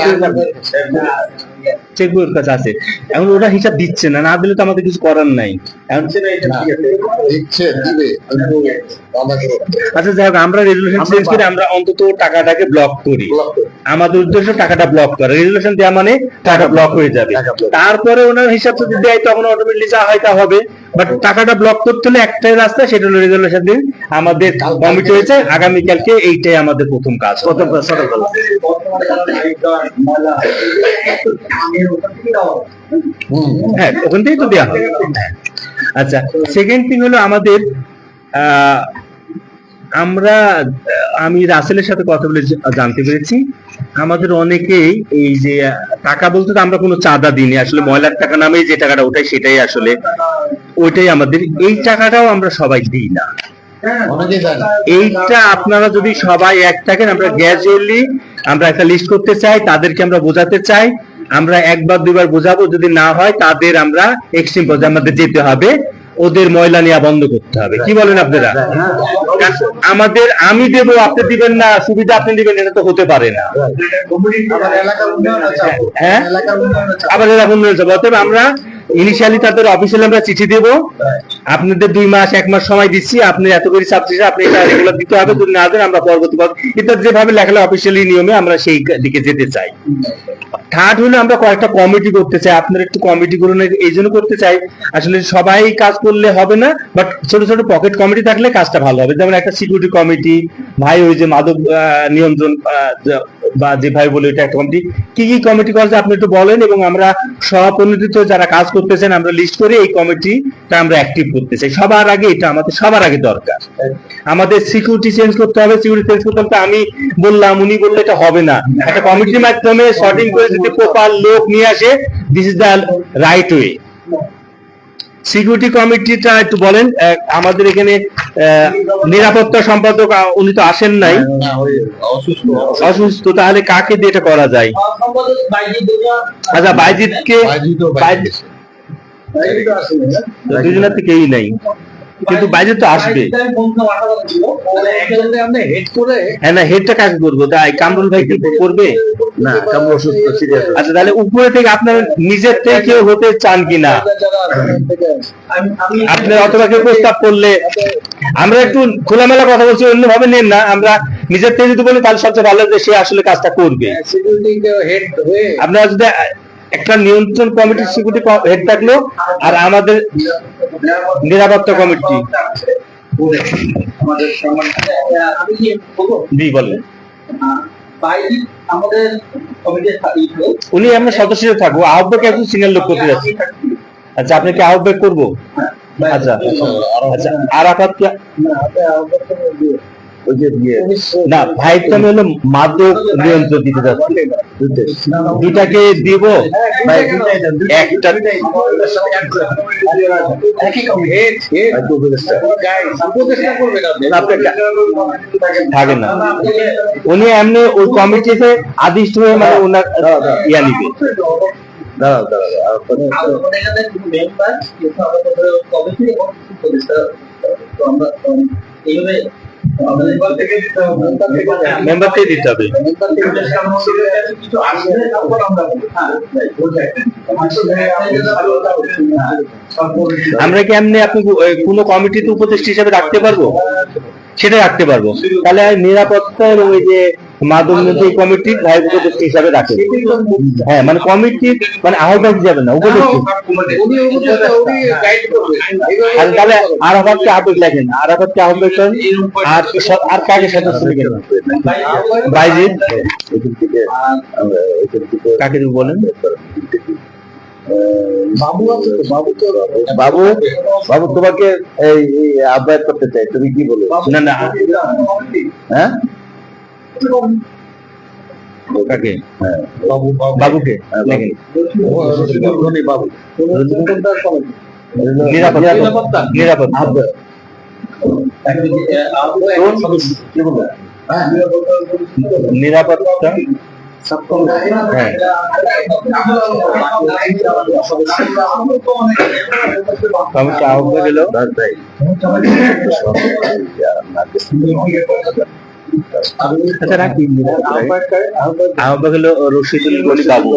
চেক বইয়ের কাছে আছে। এখন ওরা হিসাব দিচ্ছে না, না দিলে তো আমাদের কিছু করার নাই। এখন আচ্ছা যাই হোক, আমরা রেজুলেশন চেঞ্জ করে আমরা অন্তত টাকাটাকে ব্লক করি। আমাদের উদ্দেশ্য টাকাটা ব্লক করা, রেজুলেশন দেওয়া মানে টাকা ব্লক হয়ে যাবে। তারপরে ওনার হিসাব যদি দেয় তখন অটোমেটিকলি যা হয় তা হবে। বাট টাকাটা ব্লক করতে হলে একটাই রাস্তা, সেটা হলো রেজুলেশন দিন। আমাদের কমিটি হয়েছে, আগামীকালকে এইটাই আমাদের প্রথম কাজ। হ্যাঁ, ওখান থেকেই তো দেওয়া হবে। আচ্ছা, সেকেন্ড থিং হলো আমাদের আমি রাসেলের সাথে কথা বলে জানতে পেরেছি আমাদের অনেকেই এই যে টাকা বলতে তো আমরা কোনো চাঁদা দিইনি, আসলে ময়লার টাকা নামে যে টাকাটা ওটাই, সেটাই আসলে ওইটাই আমাদের। এই টাকাটাও আমরা সবাই দিই না। এইটা আপনারা যদি সবাই এক থাকেন, আমরা গ্র্যাজুয়ালি আমরা একটা লিস্ট করতে চাই, তাদেরকে আমরা বোঝাতে চাই। আমরা একবার দুইবার বোঝাবো, যদি না হয় তাদের আমরা এক্সট্রিম পর্যায়ে আমাদের যেতে হবে, ওদের ময়লা নেওয়া বন্ধ করতে হবে। কি বলেন আপনারা? আমাদের আমি দেব, আপনি দিবেন না, সুবিধা আপনি দিবেন, এটা তো হতে পারে না। হ্যাঁ, আবার এলাকা উন্নয়ন চাবো। অতএব আমরা ইনিশিয়ালি তাদের অফিসিয়ালি আমরা চিঠি দেব, আপনাদের 2 মাস 1 মাস সময় দিচ্ছি, আপনি এত করে সাবসিডি আপনি এটা রেগুলার দিতে হবে, যদি না দেন আমরা পরবর্তী এটা যেভাবে লেখালে অফিসিয়ালি নিয়মে আমরা সেই দিকে যেতে চাই। থার্ড হলো আমরা কয়েকটা কমিটি করতে চাই, আপনারা একটু কমিটি করুন। এই জন্য করতে চাই, আসলে সবাই কাজ করলে হবে না, বাট ছোট ছোট পকেট কমিটি থাকলে কাজটা ভালো হবে। যেমন একটা সিকিউরিটি কমিটি, ভাই ওই যে মাদক নিয়ন্ত্রণ বা যে ভাই বলে ওইটা একটা কমিটি, কি কি কমিটি করছে আপনি একটু বলেন, এবং আমরা সহপরিচিত যারা কাজ করতেছেন আমরা লিস্ট করে এই কমিটিটা আমরা অ্যাক্টিভ করতে চাই। সবার আগে এটা আমাদের সবার আগে দরকার। আমাদের সিকিউরিটি চেঞ্জ করতে হবে, সিকিউরিটি চেঞ্জ করতে হবে আমি বললাম, উনি বললে এটা হবে না। একটা কমিটির মাধ্যমে শর্টিং করে যদি প্রপার লোক নিয়ে আসে, this is the right way. Security কমিটিটা একটু বলেন। আমাদের এখানে নিরাপত্তা সম্পাদক উনি তো আসেন নাই, অসুস্থ, তাহলে কাকে দিয়ে এটা করা যায়? আচ্ছা, বাইজিৎকে, দুজনের থেকে কেউই নাই, কিন্তু বাইরে তো আসবে। হ্যাঁ না, হেডটা কাকে করবো? তাই কামরুল ভাই কি করবে না? কামরুল অসুস্থ, সিরিয়াস। আচ্ছা, তাহলে উপরে থেকে আপনার নিজের থেকে কেউ হতে চান কিনা? আপনার অথবা কেউ প্রস্তাব করলে, আমরা একটু খোলামেলা কথা বলছি, অন্যভাবে নেন না। আমরা নিজের থেকে যদি বলি তাহলে সবচেয়ে ভালো যে সে আসলে কাজটা করবে। আপনারা যদি একটা নিয়ন্ত্রণ কমিটির সিকিউরিটি হেড থাকলো, আর আমাদের নিরাপত্তা কমিটি উনি আমরা সদস্য থাকবো। আহ্বায়ক একজন সিনিয়র লোক করতে যাচ্ছি। আচ্ছা, আপনি কি আহ্বায়ক করবো? আচ্ছা আচ্ছা, আরাফাত না, ভাইটা হলো মাদক নিয়ন্ত্রণ দিতে যাচ্ছে, দুটাকে দিব একটা থাকে না। উনি এমনি ওই কমিটিতে আদিষ্ট হয়ে মানে ওনার ইয়া নিবে। মেম্বার থেকে দিতে হবে। আমরা কি এমনি আপনি কোনো কমিটিতে উপদেষ্টা হিসেবে রাখতে পারবো? সেটা রাখতে পারবো। তাহলে নিরাপত্তার ওই যে মাদক নিয়ন্ত্রণ কমিটি ভাই উপদেষ্টা হিসাবে রাখে। হ্যাঁ, মানে কমিটি মানে আহ্বায়ক যাবে না, উপদেষ্টা। তাহলে আরাফাতকে আহ্বায়ক লাগেন, আরাফাতকে আহ্বায়ক করেন। আর কাকে সদস্য লিখেন? বাইজিৎ কাকে বলেন? বাবু আছে তো, বাবু বাবু তোমাকে এই আহ্বায়ক করতে চাই, তুমি কি বলো? না না, হ্যাঁ, কাকে? বাবুকে লেখেন। বাবু নিরাপত্তা নিরাপত্তা হ্যাঁ কমিটি আহ্বায়ক হলো আচ্ছা রাখি আহ্বায়ক হলো রশিদুল গনি বাবু।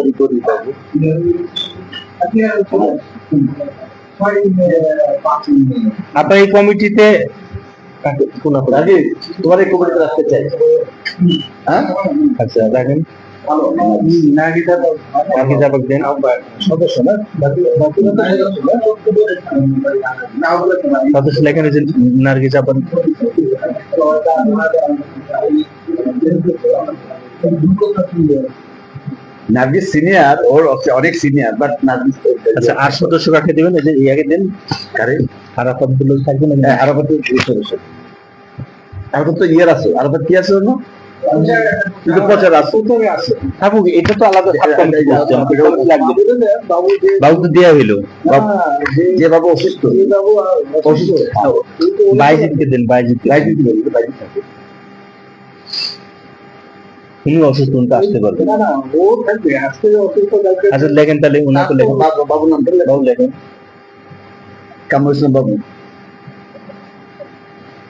আপনার এই কমিটিতে তোমার এই কমিটিতে রাখতে চাই। হ্যাঁ আচ্ছা দেখেন সদস্য লেখেন হয়েছেন নার্গিস আপন। নার্গিস সিনিয়র, ওর অনেক সিনিয়র, বাট নার্গিস। আচ্ছা আর সদস্য কাকে দেবেন? এই যে ইয়াকে দেন, কারে আরাফাত গুলো থাকবে না? আরাফাত সদস্য, আরাফাত তো ইয়ার আছে। আরাফাত কি আছে ওর? কিন্তু প্রচার আছে, থাকুক, এটা তো আলাদা বাবু তো দেওয়া হইলো। যে বাবু অসুস্থ, বাইজিৎকে দেন, বাইজিৎ উনি অসুস্থ, উনি তো আসতে পারবেন। আচ্ছা লেখেন তাহলে ওনাকে লেখেন, বাবু নাম বাবু লেখেন কামরুল ইসলাম বাবু।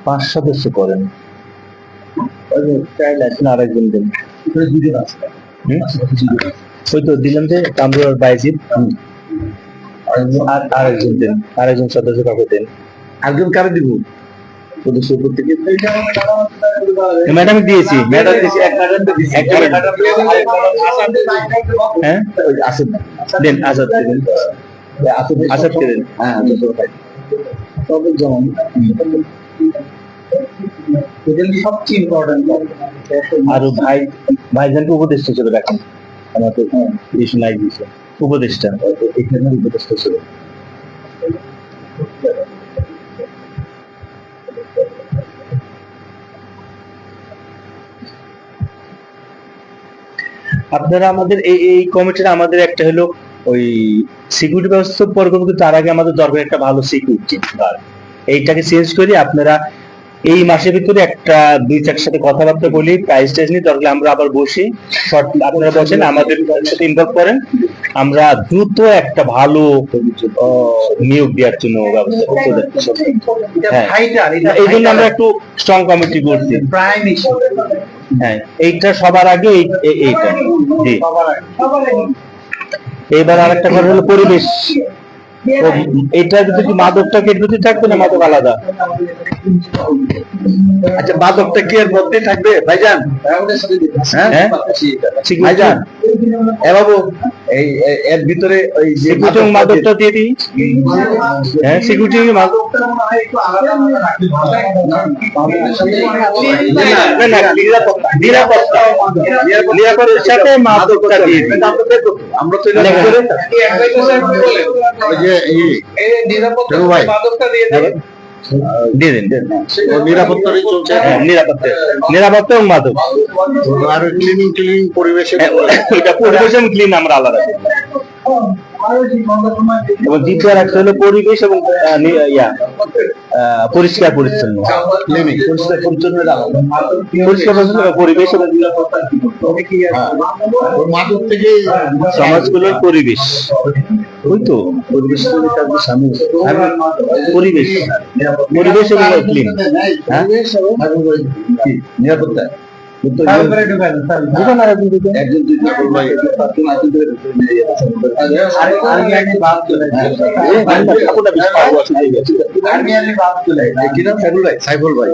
5 সদস্য করেন, আরেকজন দেন। ওই তো দিলাম যে কামরুল আর বাইজিৎ, আর আরেকজন দেন, আরেকজন সদস্য কাকে দেন? একজন কারে দিব সদস্য প্রত্যেকে? ম্যাডাম দিয়েছি, ম্যাডাম দিয়েছি, এক ম্যাডাম হ্যাঁ আসাদ দেন, আসাদ দেন, আসাদকে দেন। হ্যাঁ সবচেয়ে ইম্পর্টেন্ট। আর ভাইজানকে উপদেষ্টা হিসেবে রাখেন, আমাদের ইস্যু নাই বিষয় উপদেষ্টা, এখানে উপদেষ্টা হিসেবে। আপনারা আমাদের এই কমিটির আমাদের একটা হলো ওই সিকিউরিটি ব্যবস্থা পরে করবো, কিন্তু তার আগে আমাদের দরকার একটা ভালো সিকিউরিটি গার্ড। এইটাকে চেঞ্জ করি, আপনারা এই মাসের ভিতরে একটা 2-4 সাথে কথাবার্তা বলি, প্রাইস টাইজ নিয়ে, দরকার আমরা আবার বসি, শর্ট আপনারা বসেন, আমাদের সাথে ইনভলভ করেন, আমরা দ্রুত একটা ভালো নিয়োগ দেওয়ার জন্য ব্যবস্থা করতে যাচ্ছি। এই জন্য আমরা একটু স্ট্রং কমিটি করছি। হ্যাঁ এইটা সবার আগে এইটা জি। এবার আরেকটা কথা হলো পরিবেশ, এটার ভিতরে কি মাদকটা কেটে থাকবে না মাদক আলাদা? আচ্ছা মাদকটা কি এর মধ্যে থাকবে ভাইজান? হ্যাঁ ভাইজান এ বাবু এই এর ভিতরে ওই যে মাদকটা দিয়ে দিই। হ্যাঁ সিকিউরিটি মাদকটা মনে হয় একটু আলাদা রাখতে নিরাপত্তার সাথে মাদকটা দিয়ে দিই। আমরা তো দিয়ে দিন, নিরাপত্তারই চলছে। নিরাপত্তা এবং মাদক আর ক্লিনিং পরিবেশে, এটা পরিবেশ এবং ক্লিন আমরা আলাদা। এবং দ্বিতীয় একটা হলো পরিবেশ এবং পরিষ্কার পরিচ্ছন্ন, পরিষ্কার পরিচ্ছন্ন পরিবেশ এবং মাদক থেকে সমাজগুলোর পরিবেশ, ওই তো পরিবেশ পরিবেশ পরিবেশ এবং ক্লিন। নিরাপত্তা সাইফুল ভাই